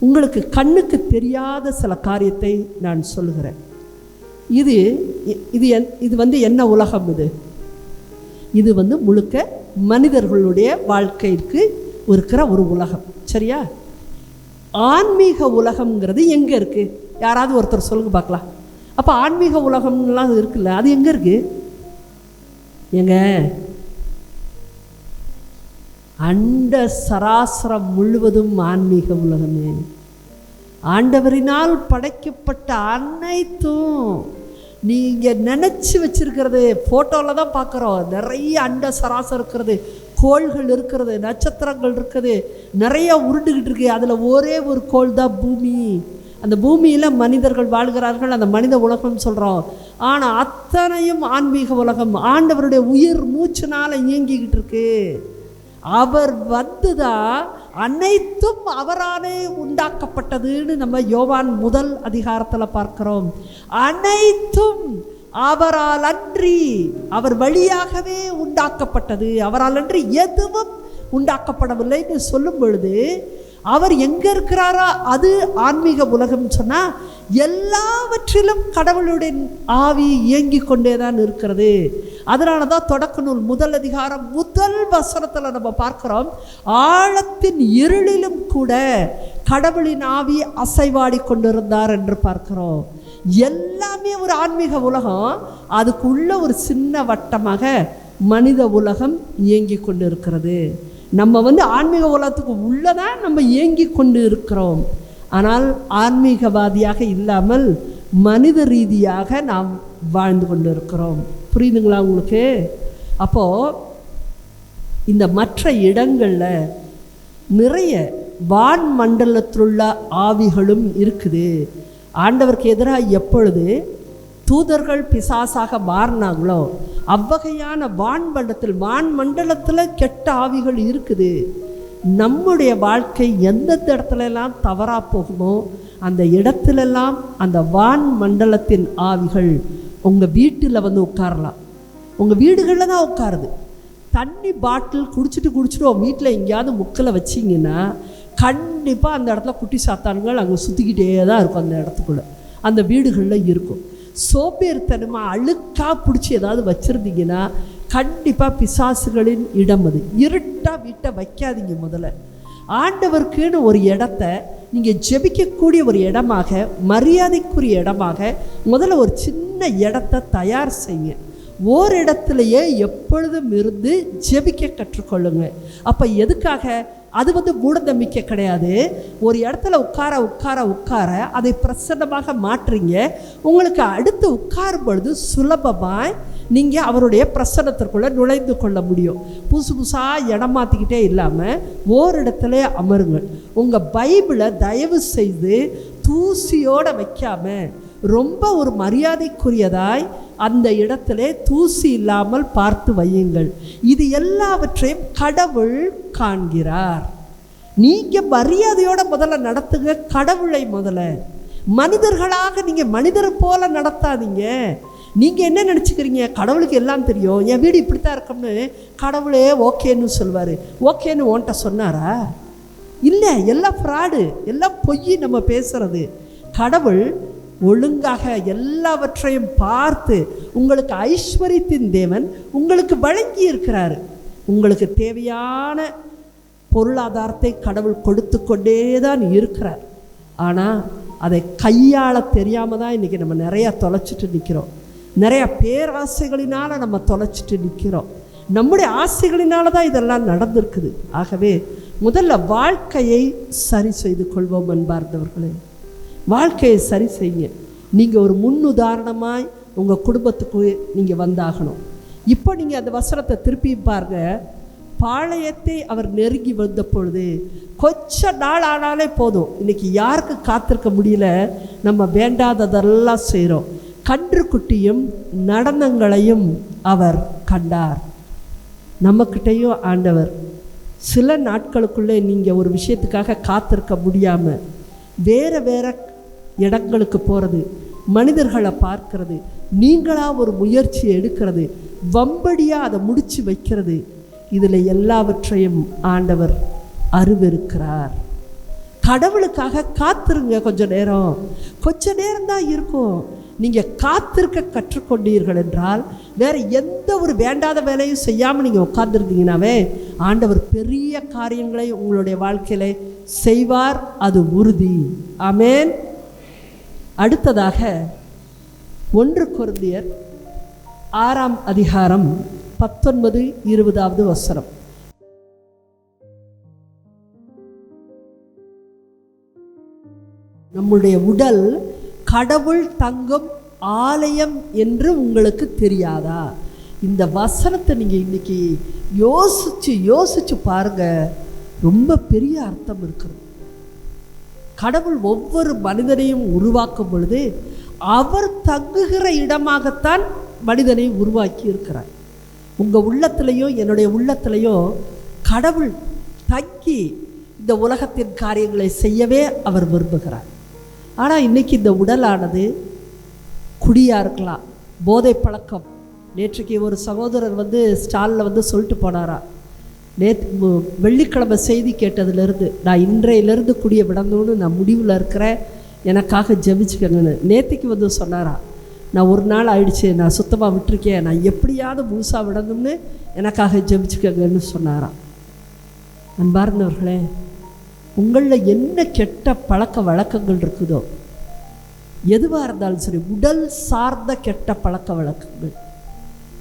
உங்களுக்கு கண்ணுக்கு தெரியாத சில காரியத்தை நான் சொல்லுகிறேன். இது இது இது வந்து என்ன உலகம்? இது வந்து முழுக்க மனிதர்களுடைய வாழ்க்கைக்கு இருக்கிற ஒரு உலகம். சரியா? ஆன்மீக உலகம்ங்கிறது எங்கே இருக்குது? யாராவது ஒருத்தர் சொல்லுங்க பார்க்கலாம். அப்போ ஆன்மீக உலகம்லாம் இருக்குல்ல, அது எங்கே இருக்குது? எங்க அண்ட சராசரம் முழுவதும் ஆன்மீக உலகமே. ஆண்டவரினால் படைக்கப்பட்ட அனைத்தும் நீங்கள் நினச்சி வச்சிருக்கிறது ஃபோட்டோவில் தான் பார்க்குறோம். நிறைய அண்ட சராசரம் இருக்கிறது, கோள்கள் இருக்கிறது, நட்சத்திரங்கள் இருக்குது, நிறைய உருண்டுக்கிட்டு இருக்கு. அதில் ஒரே ஒரு கோள் தான் பூமி. அந்த பூமியில் மனிதர்கள் வாழ்கிறார்கள். அந்த மனித உலகம் சொல்கிறோம். ஆனால் அத்தனையும் ஆன்மீக உலகம். ஆண்டவருடைய உயிர் மூச்சுனால் இயங்கிக்கிட்டு இருக்கு. அவர் வந்துதான் அனைத்தும் அவராலே உண்டாக்கப்பட்டதுன்னு நம்ம யோவான் 1 அதிகாரத்தில் பார்க்கிறோம். அனைத்தும் அவரால் அன்றி, அவர் வழியாகவே உண்டாக்கப்பட்டது. அவரால் அன்றி எதுவும் உண்டாக்கப்படவில்லைன்னு சொல்லும் பொழுது அவர் எங்கே இருக்கிறாரோ அது ஆன்மீக உலகம் சொன்னால் எல்லாவற்றிலும் கடவுளுடைய ஆவி இயங்கி கொண்டே தான் இருக்கிறது. அதனால தான் தொடக்க நூல் 1 அதிகாரம் 1 வசனத்தில் நம்ம பார்க்குறோம், ஆழத்தின் இருளிலும் கூட கடவுளின் ஆவி அசைவாடி கொண்டிருந்தார் என்று பார்க்கிறோம். எல்லாமே ஒரு ஆன்மீக உலகம். அதுக்குள்ள ஒரு சின்ன வட்டமாக மனித உலகம் இயங்கி கொண்டு இருக்கிறது. நம்ம வந்து ஆன்மீக உலகத்துக்கு உள்ளதான் நம்ம இயங்கி கொண்டு இருக்கிறோம். ஆனால் ஆன்மீகவாதியாக இல்லாமல் மனித ரீதியாக நாம் வாழ்ந்து கொண்டு இருக்கிறோம். புரியுதுங்களா உங்களுக்கு? அப்போது இந்த மற்ற இடங்களில் நிறைய வான் மண்டலத்திலுள்ள ஆவிகளும் இருக்குது. ஆண்டவருக்கு எதிராக எப்பொழுது தூதர்கள் பிசாசாக மாறினாங்களோ அவ்வகையான வான் மண்டலத்தில் கெட்ட ஆவிகள் இருக்குது. நம்முடைய வாழ்க்கை எந்தெந்த இடத்துலலாம் தவறாக போகுமோ அந்த இடத்துலெல்லாம் அந்த வான் மண்டலத்தின் ஆவிகள் உங்கள் வீட்டில் வந்து உட்காரலாம். உங்கள் வீடுகளில் தான் உட்காருது. தண்ணி பாட்டில் குடிச்சிட்டு வீட்டில் எங்கேயாவது முக்கில் வச்சிங்கன்னா கண்டிப்பாக அந்த இடத்துல குட்டி சாத்தான்கள் அங்கே சுற்றிக்கிட்டே தான் இருக்கும். அந்த இடத்துக்குள்ளே அந்த வீடுகளில் இருக்கும். சோம்பேறித்தனமாக அழுக்காக பிடிச்சி ஏதாவது வச்சுருந்தீங்கன்னா கண்டிப்பாக பிசாசுகளின் இடம் அது. இருட்டாக வீட்டை வைக்காதீங்க. முதல்ல ஆண்டவருக்குன்னு ஒரு இடத்த நீங்கள் ஜெபிக்கக்கூடிய ஒரு இடமாக, மரியாதைக்குரிய இடமாக முதல்ல ஒரு சின்ன இடத்த தயார் செய்யுங்க. ஓரிடத்துலையே எப்பொழுதும் இருந்து ஜெபிக்க கற்றுக்கொள்ளுங்க. அப்போ எதுக்காக? அது வந்து மூடநம்பிக்கை கிடையாது. ஒரு இடத்துல உட்கார அதை பிரசன்னமாக மாற்றுறீங்க. உங்களுக்கு அடுத்து உட்காரும் பொழுது சுலபமாக நீங்கள் அவருடைய பிரசன்னத்திற்குள்ளே நுழைந்து கொள்ள முடியும். புதுசாக இடம் மாற்றிக்கிட்டே இல்லாமல் ஓரிடத்துல அமருங்கள். உங்கள் பைபிளை தயவு செய்து தூசியோடு வைக்காமல் ரொம்ப ஒரு மரியாதைக்குரியதாய் அந்த இடத்துல தூசி இல்லாமல் பார்த்து வையுங்கள். இது எல்லாவற்றையும் கடவுள் காண்கிறார். நீங்கள் மரியாதையோட முதல்ல நடத்துங்க. கடவுளை முதல்ல மனிதர்களாக நீங்கள் மனிதர் போல நடத்தாதீங்க. நீங்கள் என்ன நினச்சிக்கிறீங்க? கடவுளுக்கு எல்லாம் தெரியும், என் வீடு இப்படி தான் இருக்கும்னு கடவுளே ஓகேன்னு சொல்வார். ஓகேன்னு ஓன்ட்ட சொன்னாரா? இல்லை, எல்லாம் ஃப்ராடு, எல்லாம் பொய் நம்ம பேசுகிறது. கடவுள் ஒழுங்காக எல்லாவற்றையும் பார்த்து உங்களுக்கு ஐஸ்வர்யத்தின் தேவன் உங்களுக்கு வழங்கி இருக்கிறார். உங்களுக்கு தேவையான பொருளாதாரத்தை கடவுள் கொடுத்து கொண்டே தான் இருக்கிறார். ஆனால் அதை கையாள தெரியாமல் தான் இன்றைக்கி நம்ம நிறையா தொலைச்சிட்டு நிற்கிறோம். நிறையா பேராசைகளினால் நம்ம தொலைச்சிட்டு நிற்கிறோம். நம்முடைய ஆசைகளினால தான் இதெல்லாம் நடந்திருக்குது. ஆகவே முதல்ல வாழ்க்கையை சரி செய்து கொள்வோம் அன்பார்ந்தவர்களே. வாழ்க்கையை சரி செய்யுங்க. நீங்கள் ஒரு முன்னுதாரணமாய் உங்கள் குடும்பத்துக்கு நீங்கள் வந்தாகணும். இப்போ நீங்கள் அந்த வசனத்தை திருப்பி பாருங்க. பாளையத்தை அவர் நெருங்கி வந்த பொழுது கொஞ்ச நாள் ஆனாலே போதும். இன்றைக்கி யாருக்கு காத்திருக்க முடியல, நம்ம வேண்டாததெல்லாம் செய்கிறோம். கன்றுக்குட்டியும் நடனங்களையும் அவர் கண்டார். நம்மக்கிட்டையும் ஆண்டவர் சில நாட்களுக்குள்ளே நீங்கள் ஒரு விஷயத்துக்காக காத்திருக்க முடியாமல் வேறு வேறு இடங்களுக்கு போகிறது, மனிதர்களை பார்க்கறது, நீங்களாக ஒரு முயற்சி எடுக்கிறது, வம்படியாக அதை முடித்து வைக்கிறது, இதில் எல்லாவற்றையும் ஆண்டவர் அறிவிருக்கிறார். கடவுளுக்காக காத்திருங்க. கொஞ்ச நேரம் தான் இருக்கும். நீங்கள் காத்திருக்க கற்றுக்கொண்டீர்கள் என்றால் வேறு எந்த ஒரு வேண்டாத வேலையும் செய்யாமல் நீங்கள் உட்கார்ந்துருந்தீங்கன்னாவே ஆண்டவர் பெரிய காரியங்களை உங்களுடைய வாழ்க்கையில செய்வார். அது உறுதி. ஆமேன். அடுத்ததாக 1 கொரிந்தியர் 6ஆம் அதிகாரம் 19-20 வசனம். நம்முடைய உடல் கடவுள் தங்கும் ஆலயம் என்று உங்களுக்கு தெரியாதா? இந்த வசனத்தை நீங்கள் இன்னைக்கு யோசிச்சு பாருங்க. ரொம்ப பெரிய அர்த்தம் இருக்கிறது. கடவுள் ஒவ்வொரு மனிதனையும் உருவாக்கும் பொழுது அவர் தங்குகிற இடமாகத்தான் மனிதனை உருவாக்கி இருக்கிறார். உங்கள் உள்ளத்திலையும் என்னுடைய உள்ளத்திலையும் கடவுள் தங்கி இந்த உலகத்தின் காரியங்களை செய்யவே அவர் விரும்புகிறார். ஆனால் இன்றைக்கி இந்த உடலானது குடியாக இருக்கலாம், போதை பழக்கம். நேற்றுக்கு ஒரு சகோதரர் ஸ்டாலில் சொல்லிட்டு போனாரா, வெள்ளிக்கிழமை செய்தி கேட்டதுலேருந்து நான் இன்றையிலேருந்து குடியை விடணும்னு நான் முடிவில் இருக்கிறேன், எனக்காக ஜெபிச்சுக்கணுன்னு. நேற்றுக்கு சொன்னாரா, நான் ஒரு நாள் ஆயிடுச்சு, நான் சுத்தமாக விட்டுருக்கேன், நான் எப்படியாவது முழுசாக விடணும்னு எனக்காக ஜெபிச்சுக்கங்கன்னு சொன்னாராம். அன்பார்ந்தவர்களே, உங்களில் என்ன கெட்ட பழக்க வழக்கங்கள் இருக்குதோ, எதுவாக இருந்தாலும் சரி, உடல் சார்ந்த கெட்ட பழக்க வழக்கங்கள்,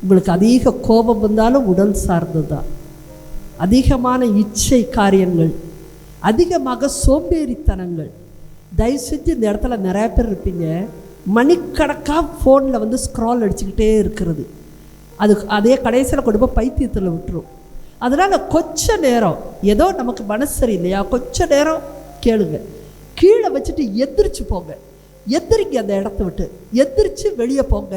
உங்களுக்கு அதிக கோபம் வந்தாலும் உடல் சார்ந்தது தான். அதிகமான இச்சை காரியங்கள், அதிகமாக சோம்பேறித்தனங்கள். தயவு செஞ்சு இந்த இடத்துல நிறைய பேர் இருப்பீங்க, மணிக்கணக்காக ஃபோனில் ஸ்க்ரால் அடிச்சுக்கிட்டே இருக்கிறது. அதே கடைசியில் கொண்டு போய் பைத்தியத்தில் விட்டுரும். அதனால் கொஞ்ச நேரம் ஏதோ நமக்கு மனசு சரியில்லையா, கொஞ்ச நேரம் கேளுங்க, கீழே வச்சுட்டு எந்திரிச்சு போங்க. எந்திரிங்க, அந்த இடத்த விட்டு எந்திரிச்சு வெளியே போங்க.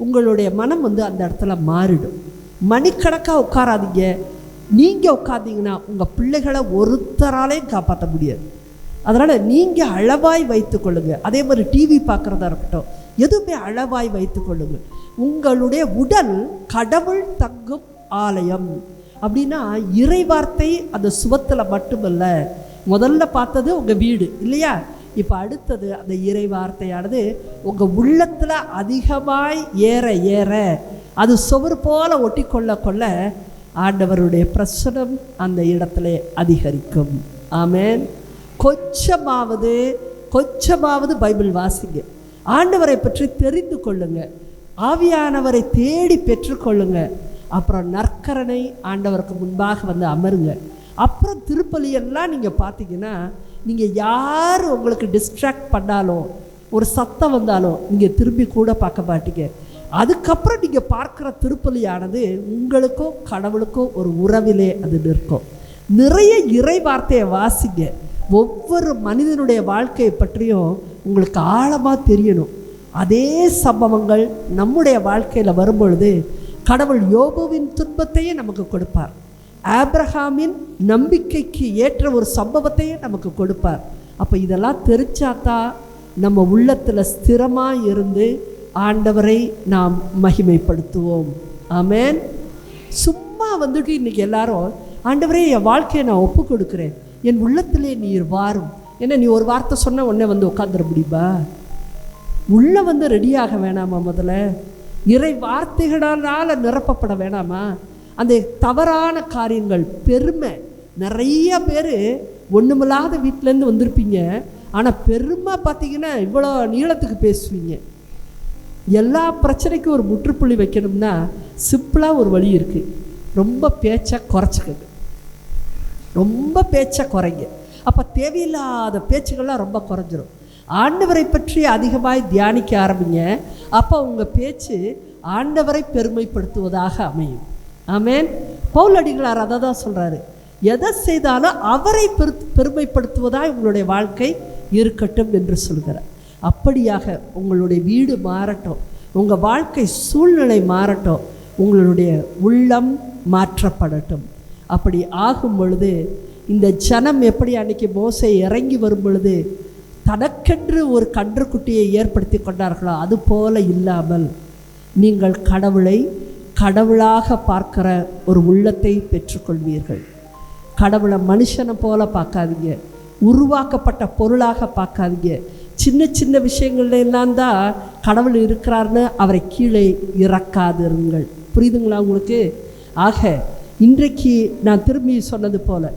உங்களுடைய மனம் அந்த இடத்துல மாறிடும். மணிக்கணக்காக உட்காராதீங்க. நீங்கள் உட்காந்தீங்கன்னா உங்கள் பிள்ளைகளை ஒருத்தராலையும் காப்பாற்ற முடியாது. அதனால் நீங்கள் அளவாய் வைத்து கொள்ளுங்கள். அதே மாதிரி டிவி பார்க்குறதா இருக்கட்டும், எதுவுமே அளவாய் வைத்து கொள்ளுங்கள். உங்களுடைய உடல் கடவுள் தங்கும் ஆலயம். அப்படின்னா இறை வார்த்தை அந்த சுபத்தில் மட்டுமல்ல. முதல்ல பார்த்தது உங்கள் வீடு இல்லையா? இப்போ அடுத்தது அந்த இறை வார்த்தையானது உங்கள் உள்ளத்தில் அதிகமாய் ஏற ஏற அது சுவர் போல ஒட்டி கொள்ள ஆண்டவருடைய பிரசனம் அந்த இடத்துல அதிகரிக்கும். ஆமேன். கொஞ்சமாவது பைபிள் வாசிங்க. ஆண்டவரை பற்றி தெரிந்து கொள்ளுங்க. ஆவியானவரை தேடி பெற்றுக்கொள்ளுங்க. அப்புறம் நற்கரணை ஆண்டவருக்கு முன்பாக அமருங்க. அப்புறம் திருப்பலியெல்லாம் நீங்கள் பார்த்தீங்கன்னா, நீங்கள் யார் உங்களுக்கு டிஸ்ட்ராக்ட் பண்ணாலும், ஒரு சத்தம் வந்தாலும் நீங்கள் திரும்பி கூட பார்க்க மாட்டீங்க. அதுக்கப்புறம் நீங்கள் பார்க்குற திருப்பலியானது உங்களுக்கும் கடவுளுக்கும் ஒரு உறவிலே அது நிற்கும். நிறைய இறை வார்த்தையை வாசிங்க. ஒவ்வொரு மனிதனுடைய வாழ்க்கையை பற்றியும் உங்களுக்கு ஆழமாக தெரியணும். அதே சம்பவங்கள் நம்முடைய வாழ்க்கையில் வரும்பொழுது கடவுள் யோபுவின் துன்பத்தையே நமக்கு கொடுப்பார். ஆபிரகாமின் நம்பிக்கைக்கு ஏற்ற ஒரு சம்பவத்தையே நமக்கு கொடுப்பார். அப்போ இதெல்லாம் தெரிஞ்சாதான் நம்ம உள்ளத்தில் ஸ்திரமாக இருந்து ஆண்டவரை நாம் மகிமைப்படுத்துவோம். ஆமென். சும்மா வந்துட்டு இன்றைக்கி எல்லாரும் ஆண்டவரே என் வாழ்க்கையை நான் ஒப்பு கொடுக்குறேன், என் உள்ளத்திலே நீர் வாரும். ஏன்னா நீ ஒரு வார்த்தை சொன்ன உடனே வந்து உட்காந்துட முடியுமா? உள்ளே வந்து ரெடியாக வேணாமா? முதல்ல இறை வார்த்தைகளால் நிரப்பப்பட வேணாமா? அந்த தவறான காரியங்கள், பெருமை. நிறைய பேர் ஒன்றுமில்லாத வீட்டிலேருந்து வந்திருப்பீங்க, ஆனால் பெருமை பார்த்தீங்கன்னா இவ்வளோ நீளத்துக்கு பேசுவீங்க. எல்லா பிரச்சனைக்கும் ஒரு முற்றுப்புள்ளி வைக்கணும்னா சிம்பிளாக ஒரு வழி இருக்குது. ரொம்ப பேச்சை குறைச்சிக்கங்க, ரொம்ப பேச்சை குறைங்க. அப்போ தேவையில்லாத பேச்சுக்கள்லாம் ரொம்ப குறைஞ்சிரும். ஆண்டவரை பற்றி அதிகமாக தியானிக்க ஆரம்பிங்க. அப்போ உங்கள் பேச்சு ஆண்டவரை பெருமைப்படுத்துவதாக அமையும். ஆமென். பவுலடிகளார் அதை தான் சொல்கிறாரு, எதை செய்தாலும் அவரை பெருமைப்படுத்துவதாக உங்களுடைய வாழ்க்கை இருக்கட்டும் என்று சொல்கிறார். அப்படியாக உங்களுடைய வீடு மாறட்டும், உங்கள் வாழ்க்கை சூழ்நிலை மாறட்டும், உங்களுடைய உள்ளம் மாற்றப்படட்டும். அப்படி ஆகும் பொழுது இந்த ஜனம் எப்படி அன்றைக்கி மோசே இறங்கி வரும் பொழுது தனக்கென்று ஒரு கன்றுக்குட்டியை ஏற்படுத்தி கொண்டார்களோ அதுபோல இல்லாமல் நீங்கள் கடவுளை கடவுளாக பார்க்கிற ஒரு உள்ளத்தை பெற்றுக்கொள்வீர்கள். கடவுளை மனுஷனை போல பார்க்காதீங்க, உருவாக்கப்பட்ட பொருளாக பார்க்காதீங்க. சின்ன சின்ன விஷயங்கள்ல எல்லாம் தான் கடவுள் இருக்கிறார்னு அவரை கீழே இறக்காதிருங்கள். புரியுதுங்களா உங்களுக்கு? ஆக இன்றைக்கு நான் திரும்பி சொன்னது போல்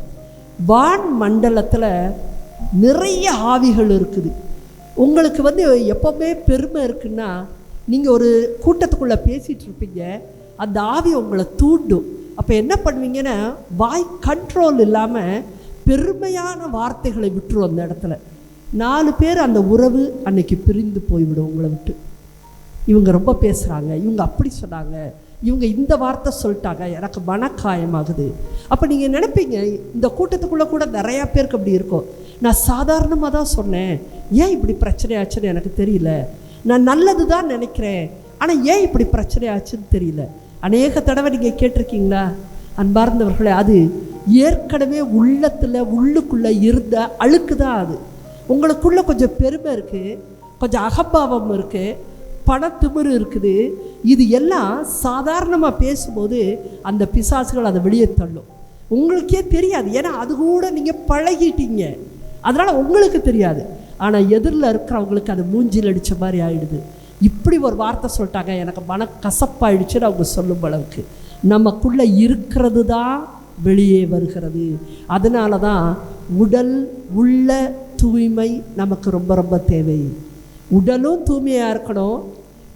வான் மண்டலத்தில் நிறைய ஆவிகள் இருக்குது. உங்களுக்கு வந்து எப்போவுமே பெருமை இருக்குன்னா நீங்கள் ஒரு கூட்டத்துக்குள்ளே பேசிகிட்டு இருப்பீங்க, அந்த ஆவி உங்களை தூண்டும். அப்போ என்ன பண்ணுவீங்கன்னா வாய் கண்ட்ரோல் இல்லாமல் பெருமையான வார்த்தைகளை விட்டுரும். அந்த இடத்துல 4 பேர் அந்த உறவு அன்னைக்கு பிரிந்து போய்விடும் உங்களை விட்டு. இவங்க ரொம்ப பேசுகிறாங்க, இவங்க அப்படி சொன்னாங்க, இவங்க இந்த வார்த்தை சொல்லிட்டாங்க, எனக்கு மனக்காயமாகுது. அப்போ நீங்கள் நினைப்பீங்க இந்த கூட்டத்துக்குள்ளே கூட நிறையா பேருக்கு அப்படி இருக்கும். நான் சாதாரணமாக தான் சொன்னேன், ஏன் இப்படி பிரச்சனை ஆச்சுன்னு எனக்கு தெரியல. நான் நல்லது தான் நினைக்கிறேன், ஆனால் ஏன் இப்படி பிரச்சனை ஆச்சுன்னு தெரியல. அநேக தடவை நீங்கள் கேட்டிருக்கீங்களா அன்பார்ந்தவர்களே? அது ஏற்கனவே உள்ளுக்குள்ளே இருந்த அழுக்கு தான். அது உங்களுக்குள்ளே கொஞ்சம் பெருமை இருக்குது, கொஞ்சம் அகம்பாவம் இருக்குது, பணத்திமிரு இருக்குது. இது எல்லாம் சாதாரணமாக பேசும்போது அந்த பிசாசுகள் அதை வெளியே தள்ளும். உங்களுக்கே தெரியாது, ஏன்னா அது கூட நீங்கள் பழகிட்டீங்க, அதனால் உங்களுக்கு தெரியாது. ஆனால் எதிரில் இருக்கிறவங்களுக்கு அது மூஞ்சில் அடித்த மாதிரி ஆகிடுது. இப்படி ஒரு வார்த்தை சொல்லிட்டாங்க, எனக்கு மன கசப்பாயிடுச்சுன்னு அவங்க சொல்லும் அளவுக்கு நமக்குள்ளே இருக்கிறது தான் வெளியே வருகிறது. அதனால தான் உடல் உள்ள தூய்மை நமக்கு ரொம்ப ரொம்ப தேவை. உடலும் தூய்மையாக இருக்கணும்,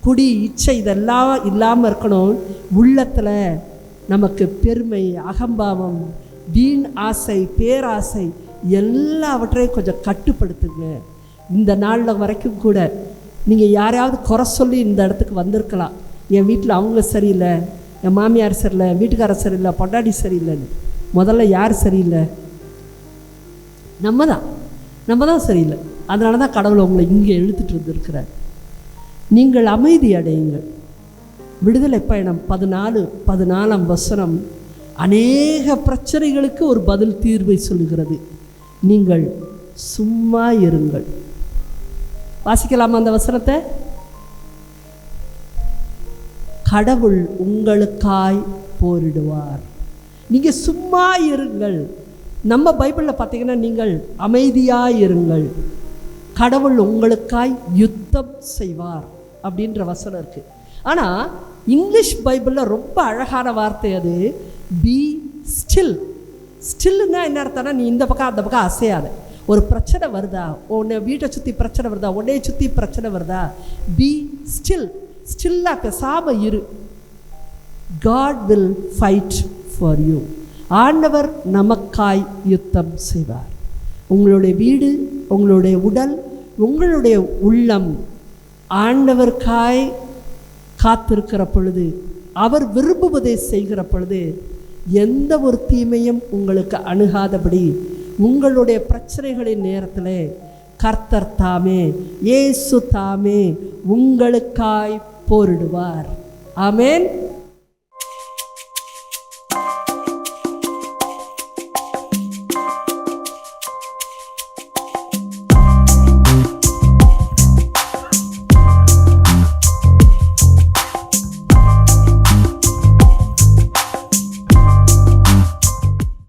குடி இச்சை இதெல்லாம் இல்லாமல் இருக்கணும். உள்ளத்தில் நமக்கு பெருமை, அகம்பாவம், வீண் ஆசை, பேராசை எல்லாவற்றையும் கொஞ்சம் கட்டுப்படுத்துங்க. இந்த நாளில் வரைக்கும் கூட நீங்கள் யாரையாவது குறை சொல்லி இந்த இடத்துக்கு வந்திருக்கலாம். என் வீட்டில் அவங்க சரியில்லை, என் மாமியார் சரியில்லை, வீட்டுக்காரர் சரியில்லை, பொண்டாடி சரியில்லைன்னு. முதல்ல யார் சரியில்லை? நம்ம தான் சரியில்லை. அதனால தான் கடவுள் உங்களை இங்கே இழுத்துட்டு வந்துருக்கிறார். நீங்கள் அமைதி அடையுங்கள். விடுதலை பயணம் 14 வசனம் அநேக பிரச்சனைகளுக்கு ஒரு பதில் தீர்வை சொல்லுகிறது. நீங்கள் சும்மா இருங்கள். வாசிக்கலாமா அந்த வசனத்தை? கடவுள் உங்களுக்காய் போரிடுவார், நீங்கள் சும்மா இருங்கள். நம்ம பைபிளில் பார்த்தீங்கன்னா நீங்கள் அமைதியாக இருங்கள், கடவுள் உங்களுக்காய் யுத்தம் செய்வார் அப்படின்ற வசனம் இருக்குது. ஆனால் இங்கிலீஷ் பைபிளில் ரொம்ப அழகான வார்த்தை அது, பி ஸ்டில். ஸ்டில்னா என்ன அர்த்தம்னா, நீ இந்த பக்கம் அந்த பக்கம் அசையாத. ஒரு பிரச்சனை வருதா, உன்னை வீட்டை சுற்றி பிரச்சனை வருதா, உன்னையை சுற்றி பிரச்சனை வருதா, பி ஸ்டில். ஸ்டில்லாக பேசாமல் இரு. God will fight for you. ஆண்டவர் நமக்காய் யுத்தம் செய்வார். உங்களுடைய வீடு, உங்களுடைய உடல், உங்களுடைய உள்ளம் ஆண்டவருக்காய் காத்திருக்கிற பொழுது, அவர் விரும்புவதை செய்கிற பொழுது எந்த ஒரு தீமையும் உங்களுக்கு அணுகாதபடி உங்களுடைய பிரச்சனைகளின் நேரத்தில் கர்த்தர் தாமே, இயேசு தாமே உங்களுக்காய் போரிடுவார். ஆமென்.